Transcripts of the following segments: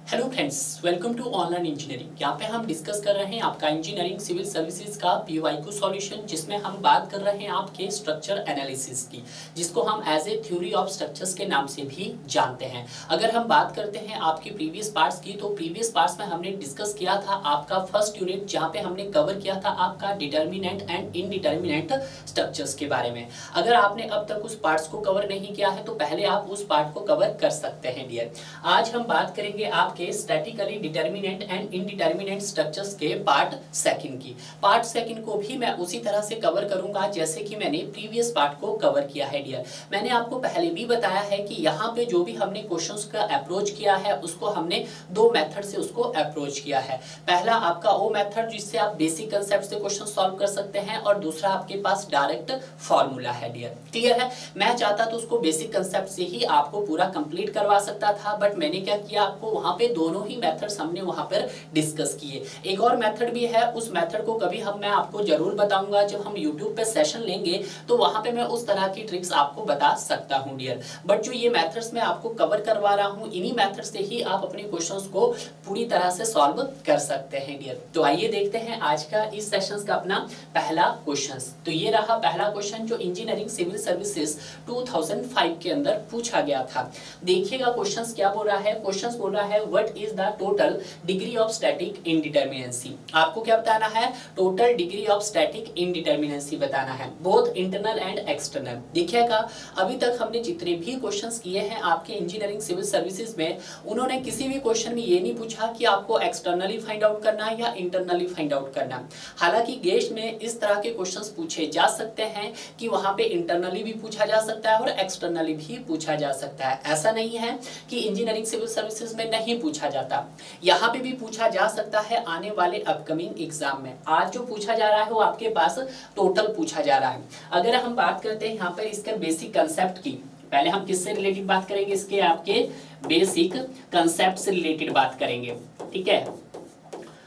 Hello friends, welcome to online engineering. यहाँ पे हम डिस्कस कर रहे हैं आपका इंजीनियरिंग सिविल सर्विसेज का पीवाईक्यू सॉल्यूशन, जिसमें हम बात कर रहे हैं आपके स्ट्रक्चर एनालिसिस की, जिसको हम as a theory of structures के नाम से भी जानते हैं। अगर हम बात करते हैं आपके प्रीवियस पार्ट्स की, तो प्रीवियस पार्ट्स में हमने डिस्कस किया था आपका फर्स्ट यूनिट, जहाँ पे हमने कवर किया था आपका डिटर्मिनेंट एंड इनडिटर्मिनेंट स्ट्रक्चर्स के बारे में। अगर आपने अब तक उस पार्ट्स को कवर नहीं किया है तो पहले आप उस पार्ट को कवर कर सकते हैं डियर। आज हम बात करेंगे आपके statically determinant and indeterminate structures के पार्ट सेकंड की। पार्ट सेकंड को भी मैं उसी तरह से कवर करूंगा जैसे कि मैंने प्रीवियस पार्ट को कवर किया है डियर। मैंने आपको पहले भी बताया है कि यहाँ पे जो भी हमने क्वेश्चंस का अप्रोच किया है उसको हमने दो मेथड से उसको अप्रोच किया है। पहला आपका वो मेथड जिससे आप बेसिक कंसेप्ट से क्वेश्चन सॉल्व कर सकते हैं, और दूसरा आपके पास डायरेक्ट फॉर्मूला है डियर। क्लियर है? मैं चाहता तो उसको बेसिक कंसेप्ट से ही आपको पूरा कंप्लीट करवा सकता था, बट मैंने क्या किया, आपको वहां पे दोनों ही मेथड्स हमने वहां पर डिस्कस किए। एक और मेथड भी है, उस मेथड को कभी मैं आपको जरूर बताऊंगा जब हम YouTube पे सेशन लेंगे, तो वहां पे मैं उस तरह की ट्रिक्स आपको बता सकता हूं डियर। बट जो ये मेथड्स मैं आपको कवर करवा रहा हूं, इन्हीं मेथड से ही आप अपने क्वेश्चंस को पूरी तरह से सॉल्व कर सकते हैं डियर। तो आइए देखते हैं आज का इस सेशन का अपना पहला क्वेश्चन। तो ये रहा पहला क्वेश्चन जो इंजीनियरिंग सिविल सर्विसेज 2005 के अंदर पूछा गया था। देखिएगा क्वेश्चन क्या बोल रहा है। क्वेश्चन बोल रहा है what is the total degree of static indeterminacy. आपको क्या बताना है? Total degree of static indeterminacy बताना है, बोथ इंटरनल एंड एक्सटर्नल। देखिएगा अभी तक हमने जितने भी क्वेश्चंस किए हैं आपके इंजीनियरिंग सिविल सर्विसेज में, उन्होंने किसी भी क्वेश्चन में ये नहीं पूछा कि आपको एक्सटर्नली फाइंड आउट करना है या इंटरनली फाइंड आउट करना है। हालांकि गेस्ट में इस तरह के क्वेश्चंस पूछे जा सकते हैं कि वहां पे इंटरनली भी पूछा जा सकता है और एक्सटर्नली भी पूछा जा सकता है। ऐसा नहीं है कि इंजीनियरिंग सिविल सर्विसेज में नहीं पूछा जाता, यहाँ पे भी पूछा जा सकता है आने वाले अपकमिंग एग्जाम में। आज जो पूछा जा रहा है वो आपके पास टोटल पूछा जा रहा है। अगर हम बात करते हैं यहाँ पर इसके बेसिक कंसेप्ट की, पहले हम किससे रिलेटेड बात करेंगे? इसके आपके बेसिक कंसेप्ट से रिलेटेड बात करेंगे, ठीक है।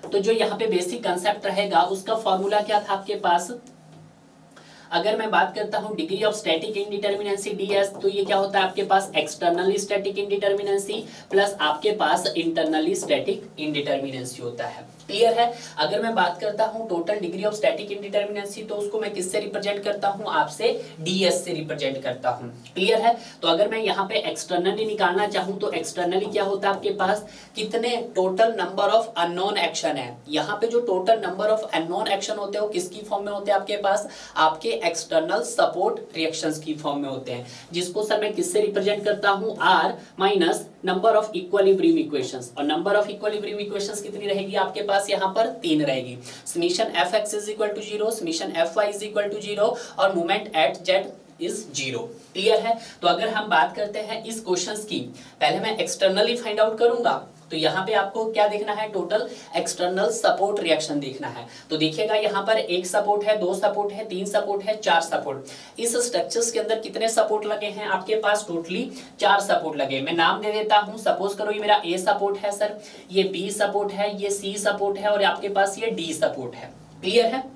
तो जो यहाँ पे बेसिक कंसेप्ट रहेगा उसका फॉर्मूला क्या था आपके पास? अगर मैं बात करता हूं degree of static indeterminacy DS, तो ये क्या होता है आपके पास? एक्सटर्नली स्टैटिक इनडिटर्मिनेंसी प्लस आपके पास इंटरनली स्टैटिक इनडिटर्मिनेंसी होता है। क्लियर है? अगर मैं बात करता हूं total degree of static indeterminacy, तो उसको मैं किससे रिप्रेजेंट करता हूं? आपसे डीएस से रिप्रेजेंट करता हूं। क्लियर है? तो अगर मैं यहाँ पे एक्सटर्नली निकालना चाहूं तो एक्सटर्नली क्या होता है आपके पास? कितने total number of unknown action है। यहाँ पे जो total number of unknown action होते हैं वो किसकी फॉर्म में होते हैं आपके पास? आपके एक्सटर्नल सपोर्ट रिएक्शंस की फॉर्म में होते हैं, जिसको सर मैं किससे रिप्रेजेंट करता हूं? R minus number of equilibrium equations. और नंबर ऑफ इक्विलिब्रियम इक्वेशंस कितनी रहेगी आपके पास? यहाँ पर 3 रहेगी। Summation fx is equal to 0, summation fy is equal to 0 और moment at z is 0। Clear है? तो अगर हम बात करते हैं इस क्वेश्चंस की, पहले मैं एक्सटर्नली फाइंड आउट करूंगा, तो यहाँ पे आपको क्या देखना है? टोटल एक्सटर्नल सपोर्ट रिएक्शन देखना है। तो देखिएगा यहाँ पर 1 सपोर्ट है, 2 सपोर्ट है, 3 सपोर्ट है, 4 सपोर्ट। इस स्ट्रक्चर्स के अंदर कितने सपोर्ट लगे हैं आपके पास? टोटली 4 सपोर्ट लगे। मैं नाम दे देता हूँ। सपोज करो ये मेरा ए सपोर्ट है सर, ये बी सपोर्ट है, ये सी सपोर्ट है और आपके पास ये डी सपोर्ट है। क्लियर है?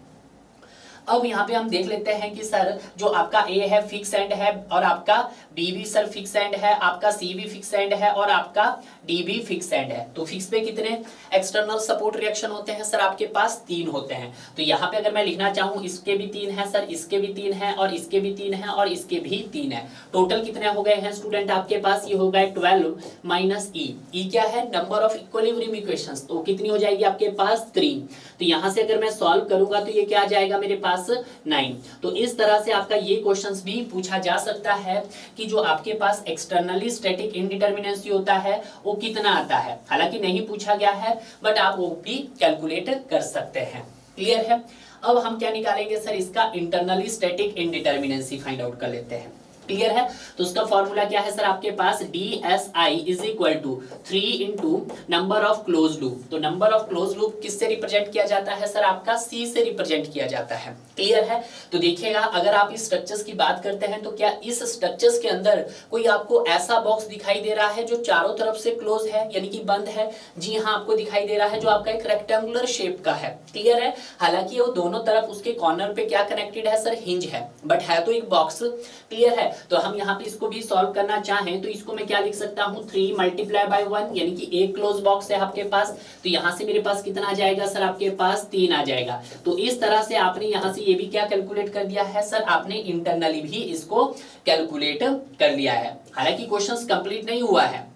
अब यहाँ पे हम देख लेते हैं कि सर जो आपका ए है फिक्स एंड है, और आपका बी भी सर फिक्स एंड है, आपका सी भी फिक्स एंड है और आपका डी भी फिक्स एंड है। तो फिक्स पे कितने एक्सटर्नल सपोर्ट रिएक्शन होते हैं सर? आपके पास 3 होते हैं। तो यहाँ पे अगर मैं लिखना चाहूँ, इसके भी 3 है सर, इसके भी 3 है और इसके भी 3 है और इसके भी 3 है। टोटल कितने हो गए हैं स्टूडेंट आपके पास? ये हो गए 12 माइनस ई क्या है? Number of equilibrium equations. तो कितनी हो जाएगी आपके पास? 3। तो यहाँ से अगर मैं सॉल्व करूंगा तो ये क्या आ जाएगा मेरे पास? 9। तो इस तरह से आपका ये क्वेश्चंस भी पूछा जा सकता है कि जो आपके पास एक्सटर्नली स्टैटिक इनडिटर्मिनेंसी होता है वो कितना आता है। हालांकि नहीं पूछा गया है, बट आप वो भी कैलकुलेट कर सकते हैं। क्लियर है? अब हम क्या निकालेंगे सर? इसका internally static indeterminacy find out कर लेते हैं। क्लियर है? तो उसका फॉर्मूला क्या है सर आपके पास? DSI is equal to 3 into number of close loop. तो नंबर ऑफ क्लोज लूप किससे रिप्रेजेंट किया जाता है सर? आपका C से रिप्रेजेंट किया जाता है। क्लियर है? तो देखिएगा अगर आप इस स्ट्रक्चर्स की बात करते हैं तो क्या इस स्ट्रक्चर्स के अंदर कोई आपको ऐसा बॉक्स दिखाई दे रहा है जो चारों तरफ से क्लोज है, यानी कि बंद है? जी हाँ, आपको दिखाई दे रहा है, जो आपका एक रेक्टेंगुलर शेप का है। क्लियर है? हालांकि वो दोनों तरफ उसके कॉर्नर पे क्या कनेक्टेड है सर? हिंज है, बट है तो एक बॉक्स। क्लियर है? तो हम यहाँ पे इसको भी सॉल्व करना चाहें तो इसको मैं क्या लिख सकता हूँ 3 मल्टीप्लाई बाय 1 यानी कि एक क्लोज बॉक्स है आपके पास, तो यहाँ से मेरे पास कितना आ जाएगा सर आपके पास 3 आ जाएगा। तो इस तरह से आपने यहाँ से ये भी क्या कैलकुलेट कर दिया है सर, आपने इंटरनली भी इसको कैलकुलेट कर लिया है। हालांकि क्वेश्चंस कंप्लीट नहीं हुआ है,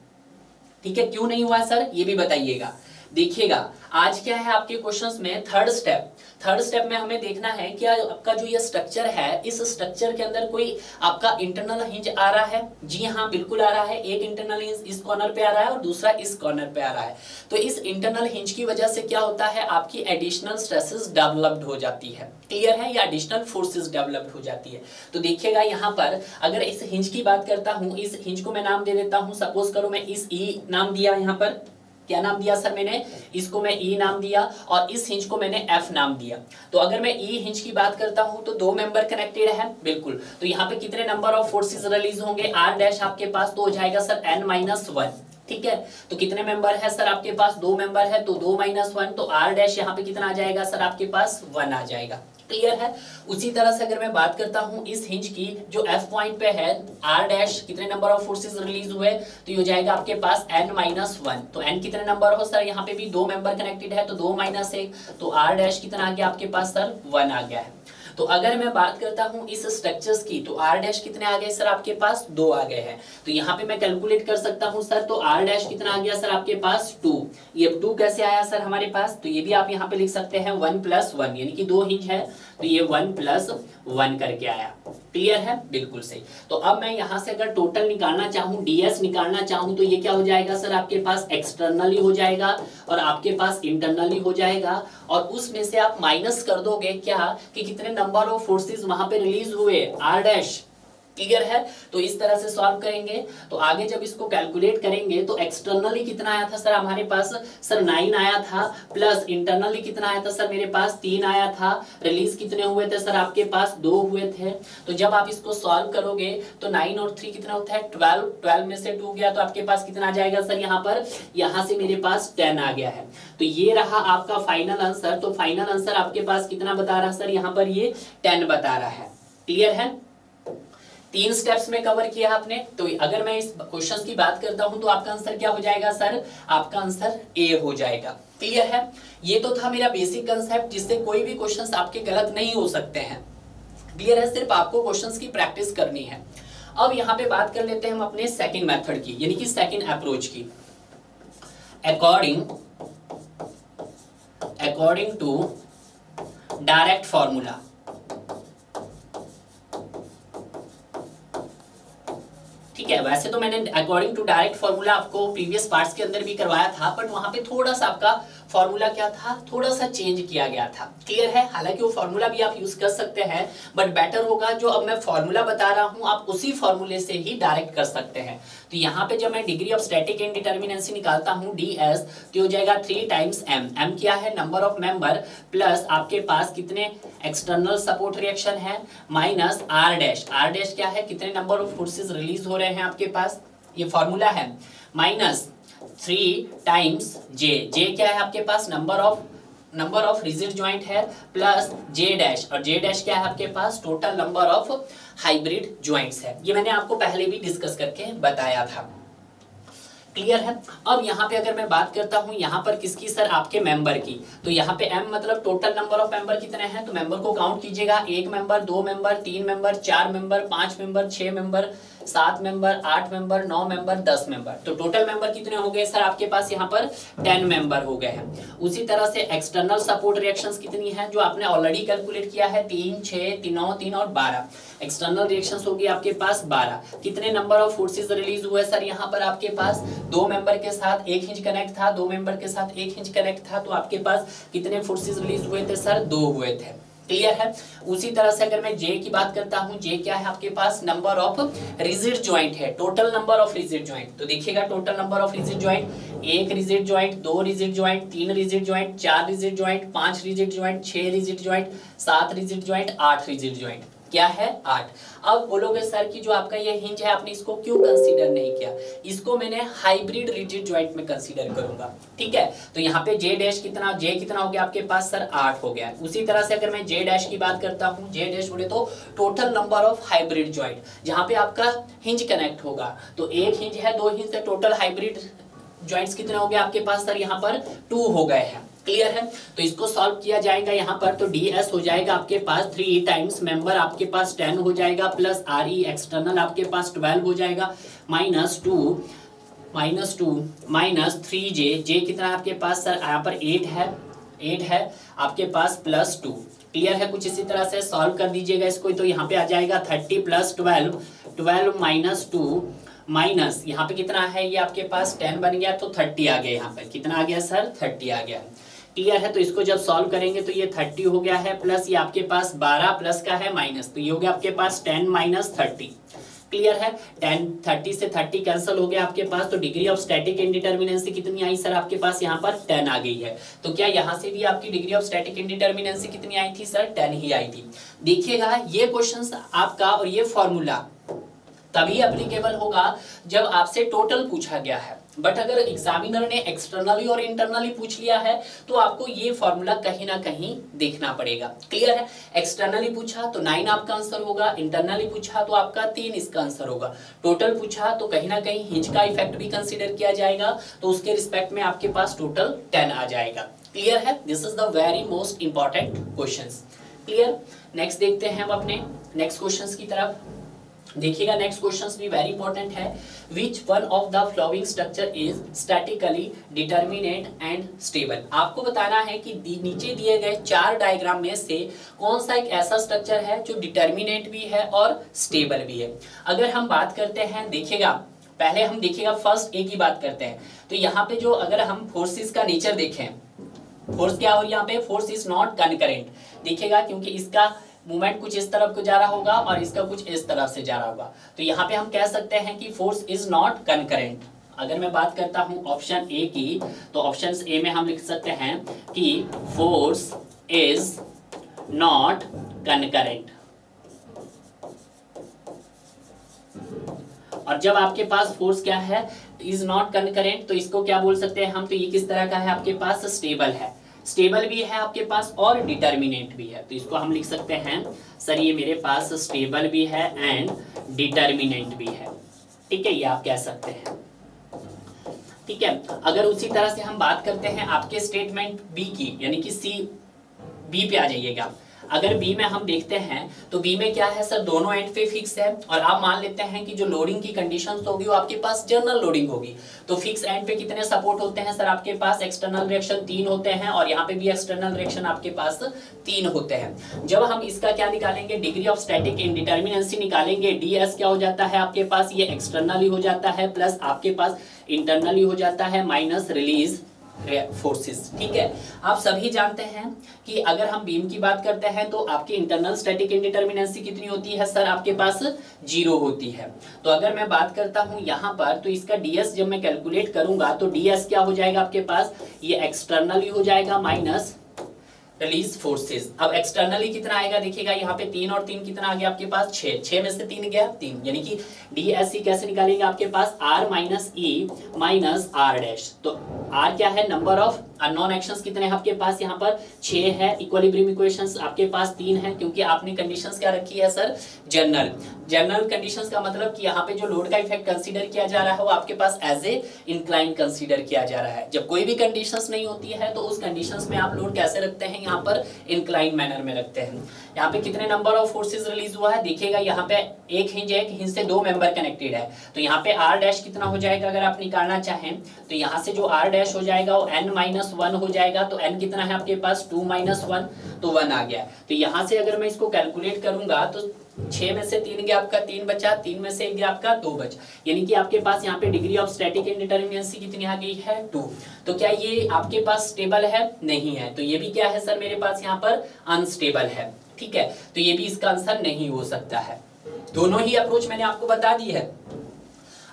ठीक है, क्यों नहीं हुआ है सर ये भी बताइएगा। देखिएगा आज क्या है आपके क्वेश्चंस में थर्ड स्टेप में हमें देखना है कि आपका जो ये स्ट्रक्चर है, इस स्ट्रक्चर के अंदर कोई आपका इंटरनल हिंज आ रहा है। जी हाँ बिल्कुल आ रहा है, एक इंटरनल हिंज इस कॉर्नर पे आ रहा है और दूसरा इस कॉर्नर पे आ रहा है। तो इस इंटरनल हिंज की वजह से क्या होता है, आपकी एडिशनल स्ट्रेसेस डेवलप्ड हो जाती है, क्लियर है, या एडिशनल फोर्सेस डेवलप्ड हो जाती है। तो देखिएगा यहाँ पर अगर इस हिंज की बात करता हूँ, इस हिंज को मैं नाम दे देता हूँ, सपोज करो मैं इस ई नाम दिया, यहाँ पर क्या नाम दिया सर मैंने, इसको मैं ई नाम दिया और इस हिंज को मैंने एफ नाम दिया। तो अगर मैं ई हिंज की बात करता हूं तो 2 मेंबर कनेक्टेड है बिल्कुल, तो यहाँ पे कितने नंबर ऑफ फोर्सेस रिलीज होंगे, आर डैश आपके पास तो हो जाएगा सर n-1, ठीक है। तो कितने मेंबर है सर आपके पास, 2 मेंबर है, तो 2-1, तो आर डैश यहाँ पे कितना आ जाएगा सर आपके पास 1 आ जाएगा, क्लियर है। उसी तरह से अगर मैं बात करता हूं इस हिंज की जो एफ पॉइंट पे है, आर डैश कितने नंबर ऑफ फोर्सेस रिलीज हुए, तो ये हो जाएगा आपके पास n-1। तो n कितने नंबर हो सर, यहाँ पे भी 2 मेंबर कनेक्टेड है तो 2-1, तो आर डैश कितना आ गया आपके पास सर 1 आ गया है। तो अगर मैं बात करता हूं इस स्ट्रक्चर्स की तो आर डैश कितने आ गए सर आपके पास 2 आ गए हैं। तो यहाँ पे मैं कैलकुलेट कर सकता हूं सर, तो आर डैश कितना आ गया सर आपके पास 2। ये 2 कैसे आया सर हमारे पास, तो ये भी आप यहाँ पे लिख सकते हैं 1+1, यानी कि 2 हिंज है तो ये 1+1 करके आया, क्लियर है, बिल्कुल सही। तो अब मैं यहाँ से अगर टोटल निकालना चाहूँ, डीएस निकालना चाहूँ, तो ये क्या हो जाएगा सर आपके पास एक्सटर्नली हो जाएगा और आपके पास इंटरनली हो जाएगा, और उसमें से आप माइनस कर दोगे क्या कि कितने नंबर ऑफ फोर्सेस वहां पे रिलीज हुए, आर डैश, क्लियर है। तो इस तरह से सॉल्व करेंगे। तो आगे जब इसको कैलकुलेट करेंगे तो एक्सटर्नली कितना आया था सर हमारे पास, सर 9 आया था, प्लस इंटरनली कितना आया था सर मेरे पास 3 आया था, रिलीज कितने हुए थे सर आपके पास 2 हुए थे। तो जब आप इसको सॉल्व करोगे तो 9 और 3 कितना होता है 12 में से 2 गया तो आपके पास कितना आ जाएगा सर, यहाँ पर यहाँ से मेरे पास 10 आ गया है। तो ये रहा आपका फाइनल आंसर। तो फाइनल आंसर आपके पास कितना बता रहा है सर, यहाँ पर ये 10 बता रहा है, क्लियर है। 3 स्टेप्स में कवर किया आपने। तो अगर मैं इस क्वेश्चन की बात करता हूं तो आपका आंसर क्या हो जाएगा सर, आपका आंसर ए हो जाएगा, क्लियर है। ये तो था मेरा बेसिक कंसेप्ट जिससे कोई भी क्वेश्चंस आपके गलत नहीं हो सकते हैं, क्लियर है, सिर्फ आपको क्वेश्चंस की प्रैक्टिस करनी है। अब यहाँ पे बात कर लेते हैं हम अपने सेकंड मेथड की, यानी कि सेकंड अप्रोच की। अकॉर्डिंग टू डायरेक्ट फॉर्मूला, ठीक है। वैसे तो मैंने अकॉर्डिंग टू डायरेक्ट फॉर्मूला आपको प्रीवियस पार्ट्स के अंदर भी करवाया था, बट वहां पे थोड़ा सा आपका फॉर्मूला क्या था, थोड़ा सा चेंज किया गया था, क्लियर है। हालांकि वो फॉर्मूला भी आप यूज कर सकते हैं, बट बेटर होगा जो अब मैं फॉर्मूला बता रहा हूं आप उसी फॉर्मूले से ही डायरेक्ट कर सकते हैं। तो यहाँ पे जब मैं डिग्री ऑफ स्टैटिक इनडिटर्मिनेंसी निकालता हूँ ds, तो हो जाएगा 3 टाइम्स m क्या है नंबर ऑफ मेंबर, प्लस आपके पास कितने एक्सटर्नल सपोर्ट रिएक्शन है, माइनस r डैश क्या है कितने नंबर ऑफ फोर्सेस रिलीज हो रहे हैं आपके पास, ये फॉर्मूला है, माइनस 3 टाइम्स जे क्या है आपके पास नंबर ऑफ रिजिड ज्वाइंट है, प्लस जे डैश, और जे डैश क्या है आपके पास total number of hybrid joints है। ये मैंने आपको पहले भी डिस्कस करके बताया था, क्लियर है। अब यहाँ पे अगर मैं बात करता हूँ यहाँ पर किसकी सर, आपके मेंबर की, तो यहाँ पे m मतलब टोटल नंबर ऑफ मेंबर कितने हैं, तो मेंबर को काउंट कीजिएगा, 1 member, 2 member, 3 member, 4 member, 5 member, 6 member, 7 member, 8 member, 9 member, 10 member. तो टोटल मेंबर कितने हो गए सर आपके पास यहाँ पर 10 मेंबर हो गए हैं। उसी तरह से एक्सटर्नल सपोर्ट रिएक्शंस कितनी है जो आपने ऑलरेडी कैलकुलेट किया है, 3, 6, 3 और 12 एक्सटर्नल रिएक्शंस होगी आपके पास 12। कितने नंबर ऑफ फोर्सेस रिलीज हुए सर यहाँ पर आपके पास 2 मेंबर के साथ 1 हिंज कनेक्ट था, 2 मेंबर के साथ 1 हिंज कनेक्ट था, तो आपके पास कितने फोर्सेस रिलीज हुए थे सर 2 हुए थे, क्लियर है। उसी तरह से अगर मैं जे की बात करता हूं, जे क्या है आपके पास नंबर ऑफ रिजिड ज्वाइंट है, total number of rigid joint. तो देखिएगा total number of rigid joint, 1 rigid joint, 2 rigid joint, 3 rigid joint, 4 rigid joint, 5 rigid joint, 6 rigid joint, 7 rigid joint, 8 rigid joint, क्या है 8। अब बोलोगे सर कि जो आपका ये हिंज है आपने इसको क्यों कंसीडर नहीं किया, इसको मैंने हाइब्रिड रिजिड जॉइंट में कंसीडर करूंगा, ठीक है। तो यहाँ पे जे डैश कितना, जे कितना हो गया आपके पास सर 8 हो गया। उसी तरह से अगर मैं जे डैश की बात करता हूँ, जे डैश बोले तो total number of hybrid joint जहाँ पे आपका हिंज कनेक्ट होगा, तो एक हिंज है, दो हिंज है, टोटल हाइब्रिड जॉइंट्स कितने हो गए आपके पास सर यहाँ पर 2 हो गए हैं। क्लियर है। तो इसको सॉल्व किया जाएगा यहाँ पर, तो ds हो जाएगा आपके पास 3 टाइम्स मेंबर आपके पास 10 हो जाएगा, प्लस re एक्सटर्नल आपके पास 12 हो जाएगा, -2 माइनस 3j, जे कितना आपके पास सर यहाँ पर 8 है आपके पास, +2। क्लियर है। कुछ इसी तरह से सॉल्व कर दीजिएगा इसको, तो यहाँ पे आ जाएगा 30 + 12 -2 माइनस यहाँ पे कितना है, ये आपके पास 10 बन गया, तो 30 आ गया। यहाँ पर कितना आ गया सर 30 आ गया। क्लियर है। तो इसको जब सॉल्व करेंगे तो ये 30 हो गया है, प्लस ये आपके पास 12 प्लस का है माइनस, तो ये हो गया आपके पास 10 - 30। क्लियर है। 30 से 30 कैंसिल हो गया आपके पास, तो डिग्री ऑफ स्टैटिक इंडिटर्मिनेंसी कितनी आई सर आपके पास यहाँ पर 10 आ गई है। तो क्या यहाँ से भी आपकी डिग्री ऑफ स्टैटिक इंडिटर्मिनेंसी कितनी आई थी सर 10 ही आई थी। देखिएगा ये क्वेश्चन आपका और ये फॉर्मूला तभी एप्लीकेबल होगा जब आपसे टोटल पूछा गया है, बट अगर एग्जामिनर ने एक्सटर्नली और इंटरनली पूछ लिया है तो आपको ये फॉर्मूला कहीं ना कहीं देखना पड़ेगा। क्लियर है। एक्सटर्नली पूछा तो 9 आपका आंसर होगा, इंटरनली पूछा तो आपका 3 इसका आंसर होगा, टोटल पूछा तो कहीं ना कहीं हिंज का इफेक्ट भी कंसीडर किया जाएगा, तो उसके रिस्पेक्ट में आपके पास टोटल 10 आ जाएगा। क्लियर है। This is the very most important questions. Clear. Next देखते हैं हम अपने नेक्स्ट क्वेश्चंस की तरफ। देखिएगा नेक्स्ट क्वेश्चंस भी वेरी इंपॉर्टेंट है। Which one of the flowing structure is statically determinate and stable. आपको बताना है कि नीचे दिए गए 4 डायग्राम में से कौन सा एक ऐसा स्ट्रक्चर है जो डिटर्मिनेट भी है और स्टेबल भी है। अगर हम बात करते हैं, देखिएगा पहले हम देखिएगा फर्स्ट ए की बात करते हैं, तो यहाँ पे जो अगर हम फोर्सेस का नेचर देखें, फोर्स क्या हो, यहाँ पे फोर्स इज नॉट कनकरेंट। देखिएगा क्योंकि इसका मूवमेंट कुछ इस तरफ को जा रहा होगा और इसका कुछ इस तरफ से जा रहा होगा, तो यहाँ पे हम कह सकते हैं कि फोर्स इज नॉट कनकरेंट। अगर मैं बात करता हूं ऑप्शन ए की, तो ऑप्शन ए में हम लिख सकते हैं कि फोर्स इज नॉट कनकरेंट। और जब आपके पास फोर्स क्या है, इज नॉट कनकरेंट, तो इसको क्या बोल सकते हैं हम, तो ये किस तरह का है आपके पास, स्टेबल है। स्टेबल भी है आपके पास और डिटर्मिनेट भी है, तो इसको हम लिख सकते हैं सर ये मेरे पास स्टेबल भी है एंड डिटर्मिनेट भी है। ठीक है, ये आप कह सकते हैं। ठीक है। अगर उसी तरह से हम बात करते हैं आपके स्टेटमेंट बी की, यानी कि सी बी पे आ जाइएगा। अगर बी में हम देखते हैं तो बी में क्या है सर, दोनों एंड पे फिक्स है, और आप मान लेते हैं कि जो लोडिंग की कंडीशंस होगी वो आपके पास जनरल लोडिंग होगी, तो फिक्स एंड पे कितने सपोर्ट होते हैं सर आपके पास, एक्सटर्नल रिएक्शन 3 होते हैं, और यहाँ पे भी एक्सटर्नल रिएक्शन आपके पास 3 होते हैं। जब हम इसका क्या निकालेंगे, डिग्री ऑफ स्टैटिक इंडिटर्मिनेंसी निकालेंगे, ds क्या हो जाता है आपके पास, ये एक्सटर्नली हो जाता है, प्लस आपके पास इंटरनली हो जाता है, माइनस रिलीज फोर्सेस। ठीक है। आप सभी जानते हैं कि अगर हम बीम की बात करते हैं तो आपकी इंटरनल स्टैटिक इंडिटर्मिनेंसी कितनी होती है सर आपके पास, 0 होती है। तो अगर मैं बात करता हूं यहां पर, तो इसका ds जब मैं कैलकुलेट करूंगा तो ds क्या हो जाएगा आपके पास, ये एक्सटर्नली हो जाएगा माइनस रिलीज फोर्सेस। अब एक्सटर्नली कितना आएगा, देखिएगा यहाँ पे 3 और 3 कितना आ गया आपके पास, 6 में से 3 गया 3, यानी कि dsc कैसे निकालेंगे आपके पास, r - e - r'। तो r क्या है, नंबर ऑफ अननोन एक्शंस कितने हैं आपके पास, यहाँ पर 6 है। इक्विलिब्रियम इक्वेशंस आपके पास 3 है, क्योंकि आपने कंडीशंस क्या रखी है सर, जनरल कंडीशंस का मतलब कि यहाँ पे जो लोड का इफेक्ट कंसीडर किया जा रहा है वो आपके पास एज ए इंक्लाइन कंसीडर किया जा रहा है। जब कोई भी कंडीशंस नहीं होती है तो उस कंडीशंस में आप लोड कैसे रखते हैं, यहाँ पर इंक्लाइन मैनर में रखते हैं। यहाँ पे कितने नंबर ऑफ फोर्सेस रिलीज हुआ है, देखिएगा यहाँ पे एक हिंज से 2 मेंबर कनेक्टेड है, तो यहाँ पे r' कितना हो जाएगा, अगर आप निकालना चाहें तो यहाँ से जो r' हो जाएगा वो n - 1 हो जाएगा, तो n कितना है आपके पास, 2 - 1, तो 1 आ गया। तो यहाँ से अगर मैं इसको कैलकुलेट करूंगा तो 6 में से 3 गया आपका, 3 बचा, 3 में से 1 गया आपका, 2 बचा, यानी कि आपके पास यहाँ पे डिग्री ऑफ स्टैटिक इंडिटर्मिनेंसी कितनी आ गई है, 2। तो क्या ये आपके पास स्टेबल है, नहीं है, तो ये भी क्या है सर मेरे पास यहाँ पर अनस्टेबल है। ठीक है, तो ये भी इसका आंसर नहीं हो सकता है। दोनों ही अप्रोच मैंने आपको बता दी है।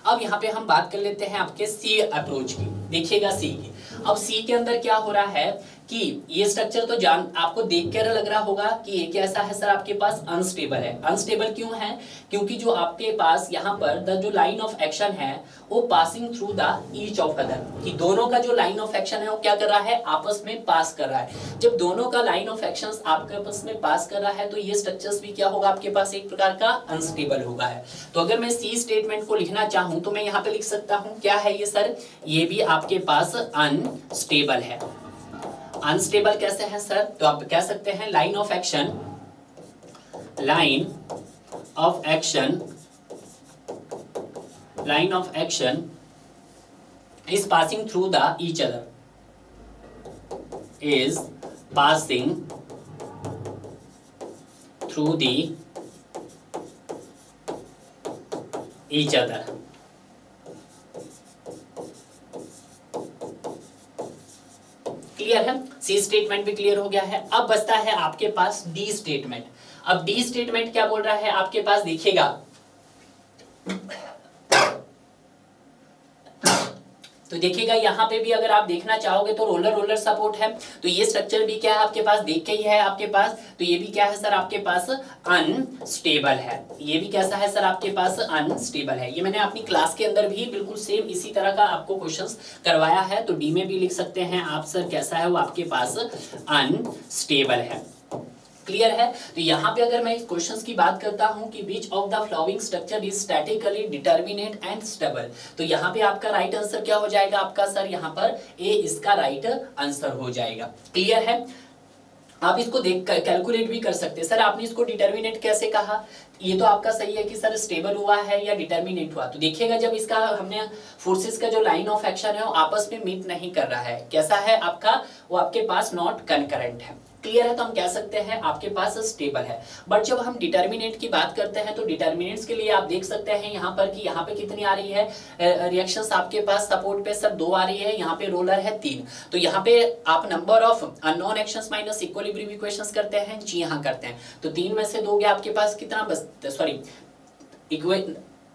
अब यहाँ पे हम बात कर लेते हैं आपके सी अप्रोच की। देखिएगा सी की, अब सी के अंदर क्या हो रहा है कि ये स्ट्रक्चर तो जान आपको देख कर लग रहा होगा कि ये कैसा है सर, आपके पास अनस्टेबल है। अनस्टेबल क्यों है? क्योंकि जो आपके पास यहाँ पर द जो लाइन ऑफ एक्शन है वो passing through the each of other, कि दोनों का जो लाइन ऑफ एक्शन है वो क्या कर रहा है, आपस में पास कर रहा है। जब दोनों का लाइन ऑफ एक्शन आपके आपस में पास कर रहा है तो ये स्ट्रक्चर्स भी क्या होगा, आपके पास एक प्रकार का अनस्टेबल होगा है। तो अगर मैं सी स्टेटमेंट को लिखना चाहूं तो मैं यहाँ पे लिख सकता हूं, क्या है ये सर, ये भी आपके पास अनस्टेबल है। अनस्टेबल कैसे है सर, तो आप कह सकते हैं line of action is passing through the each other, is passing through the each other। Clear है, सी स्टेटमेंट भी क्लियर हो गया है। अब बचता है आपके पास डी स्टेटमेंट। अब डी स्टेटमेंट क्या बोल रहा है आपके पास, देखिएगा तो देखिएगा यहाँ पे भी अगर आप देखना चाहोगे तो रोलर सपोर्ट है, तो ये स्ट्रक्चर भी क्या है आपके पास, देख के ही है आपके पास, तो ये भी क्या है सर आपके पास अनस्टेबल है। ये भी कैसा है सर आपके पास अनस्टेबल है। ये मैंने अपनी क्लास के अंदर भी बिल्कुल सेम इसी तरह का आपको क्वेश्चंस करवाया है, तो डी में भी लिख सकते हैं आप सर कैसा है वो आपके पास अनस्टेबल है। क्लियर है, तो यहाँ पे अगर मैं इस क्वेश्चंस की बात करता हूँ कि which of the flowing structure is statically determinate and stable, तो यहाँ पे आपका राइट आंसर क्या हो जाएगा आपका सर, यहाँ पर ए इसका राइट आंसर हो जाएगा। क्लियर है, आप इसको देख कर कैलकुलेट भी कर सकते हैं। सर आपने इसको डिटर्मिनेट कैसे कहा, ये तो आपका सही है कि सर स्टेबल हुआ है या डिटर्मिनेट हुआ, तो देखिएगा जब इसका हमने फोर्सेस का जो लाइन ऑफ एक्शन है वो आपस में मीट नहीं कर रहा है, कैसा है आपका, वो आपके पास नॉट कंकरेंट है। क्लियर है, तो हम कह सकते हैं आपके पास स्टेबल है। बट जब हम डिटर्मिनेट की बात करते हैं तो डिटर्मिनेट्स के लिए आप देख सकते हैं यहाँ पर कि यहाँ पे कितनी आ रही है रिएक्शंस आपके पास सपोर्ट पे सर 2 आ रही है, यहाँ पे रोलर है 3, तो यहाँ पे आप number of unknown actions minus equilibrium equations करते हैं, जी हाँ करते हैं, तो 3 में से 2 गया आपके पास कितना बचता, सॉरी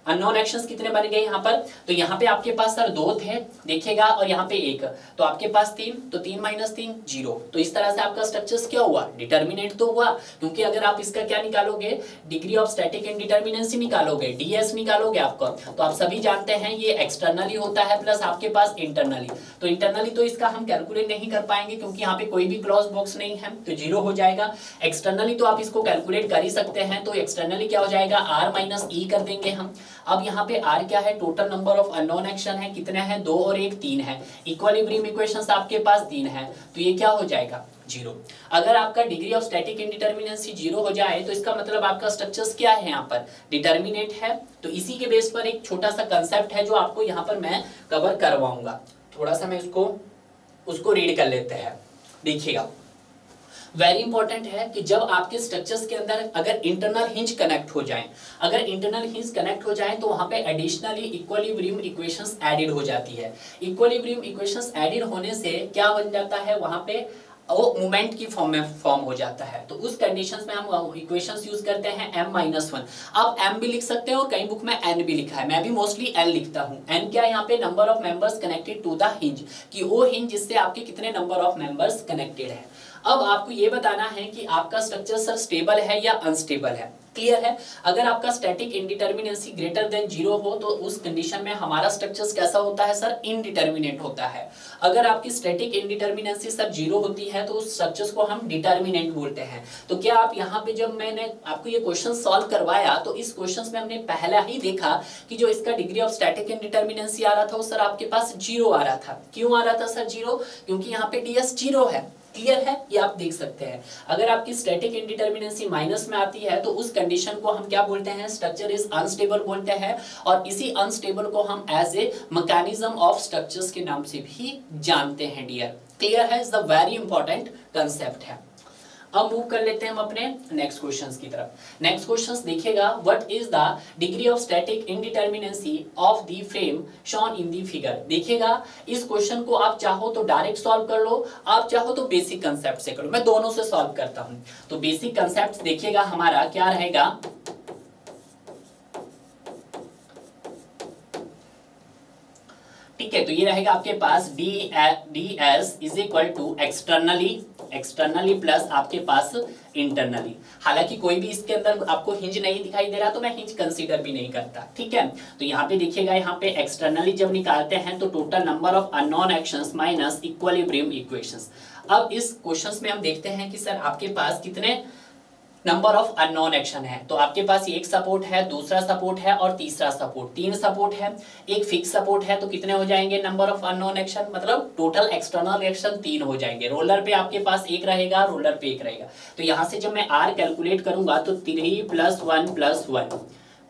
अननोन एक्शंस कितने बन गए यहाँ पर, तो यहाँ पे आपके पास सर 2 थे देखिएगा, और यहाँ पे 1, तो आपके पास 3, तो 3 - 3 0, तो इस तरह से आपका स्ट्रक्चर्स क्या हुआ, डिटर्मिनेट तो हुआ, क्योंकि अगर आप इसका क्या निकालोगे, डिग्री ऑफ स्टैटिक इंडिटर्मिनेंसी निकालोगे, डीएस निकालोगे आपको, तो आप सभी जानते हैं ये एक्सटर्नली होता है प्लस आपके पास इंटरनली, तो इंटरनली तो इसका हम कैलकुलेट नहीं कर पाएंगे क्योंकि यहाँ पे कोई भी क्लॉज बॉक्स नहीं है, तो 0 हो जाएगा। एक्सटर्नली तो आप इसको कैलकुलेट कर ही सकते हैं, तो एक्सटर्नली क्या हो जाएगा, r - e कर देंगे हम। अब यहाँ पे r क्या है, total number of unknown action है, कितने हैं, 2 और 1 3 है, इक्विलिब्रियम इक्वेशंस आपके पास 3 है, तो ये क्या हो जाएगा 0। अगर आपका डिग्री ऑफ स्टैटिक इंडिटर्मिनेंसी 0 हो जाए तो इसका मतलब आपका स्ट्रक्चर्स क्या है, यहाँ पर डिटर्मिनेट है। तो इसी के बेस पर एक छोटा सा कंसेप्ट है जो आपको यहाँ पर मैं कवर करवाऊंगा, थोड़ा सा मैं उसको रीड कर लेते हैं। देखिएगा वेरी इंपॉर्टेंट है कि जब आपके स्ट्रक्चर्स के अंदर अगर इंटरनल हिंज कनेक्ट हो जाएं, अगर इंटरनल हिंज कनेक्ट हो जाएं तो वहां पे एडिशनली इक्विलिब्रियम इक्वेशंस एडेड हो जाती है। इक्विलिब्रियम इक्वेशंस एडेड होने से क्या बन जाता है, वहां पे वो मोमेंट की फॉर्म में फॉर्म हो जाता है, तो उस कंडीशंस में हम इक्वेशंस यूज करते हैं m-1। आप m भी लिख सकते हैं और कई बुक में n भी लिखा है, मैं भी मोस्टली n लिखता हूँ। n क्या है यहाँ पे, number of members connected to the hinge, कि वो हिंज जिससे आपके कितने नंबर ऑफ मेंबर्स कनेक्टेड है। अब आपको ये बताना है कि आपका स्ट्रक्चर सर स्टेबल है या अनस्टेबल है। क्लियर है, अगर आपका स्टैटिक इंडिटर्मिनेंसी ग्रेटर देन 0 हो तो उस कंडीशन में हमारा स्ट्रक्चर्स कैसा होता है सर, इनडिटर्मिनेट होता है। अगर आपकी स्टैटिक इंडिटर्मिनेंसी सर 0 होती है तो उस स्ट्रक्चर्स को हम डिटर्मिनेंट बोलते हैं। तो क्या आप यहाँ पे जब मैंने आपको ये क्वेश्चन सॉल्व करवाया तो इस क्वेश्चन में हमने पहला ही देखा कि जो इसका डिग्री ऑफ स्टैटिक इंडिटर्मिनेंसी आ रहा था वो सर आपके पास 0 आ रहा था। क्यों आ रहा था सर 0, क्योंकि यहाँ पे ds 0 है। क्लियर है, ये आप देख सकते हैं। अगर आपकी स्टैटिक इंडिटर्मिनेंसी माइनस में आती है तो उस कंडीशन को हम क्या बोलते हैं, स्ट्रक्चर इज अनस्टेबल बोलते हैं, और इसी अनस्टेबल को हम as a mechanism of structures के नाम से भी जानते हैं डियर। क्लियर है, is the very important concept है। अब मूव कर लेते हैं हम अपने नेक्स्ट क्वेश्चंस की तरफ। नेक्स्ट क्वेश्चंस देखिएगा, what is the degree of static indeterminacy of the frame shown in the figure. देखिएगा इस क्वेश्चन को आप चाहो तो डायरेक्ट सॉल्व कर लो, आप चाहो तो बेसिक कंसेप्ट से करो, मैं दोनों से सॉल्व करता हूं। तो बेसिक कंसेप्ट देखिएगा हमारा क्या रहेगा, ठीक ठीक है, तो ये रहेगा आपके पास D S is equal to externally plus आपके पास इंटरनली। हालांकि कोई भी इसके अंदर आपको हिंज नहीं दिखाई दे रहा तो मैं हिंज कंसीडर भी नहीं करता, ठीक है। तो यहाँ पे देखिएगा, यहाँ पे एक्सटर्नली जब निकालते हैं तो total number of unknown actions minus equilibrium equations. अब इस क्वेश्चंस में हम देखते हैं कि सर आपके पास कितने नंबर ऑफ अननोन एक्शन है। तो आपके पास एक सपोर्ट है, दूसरा सपोर्ट है और तीसरा सपोर्ट, 3 सपोर्ट है, एक फिक्स सपोर्ट है। तो कितने हो जाएंगे नंबर ऑफ अननोन एक्शन, मतलब टोटल एक्सटर्नल एक्शन 3 हो जाएंगे। रोलर पे आपके पास एक रहेगा, रोलर पे एक रहेगा। तो यहां से जब मैं आर कैलकुलेट करूंगा तो 3 + 1 + 1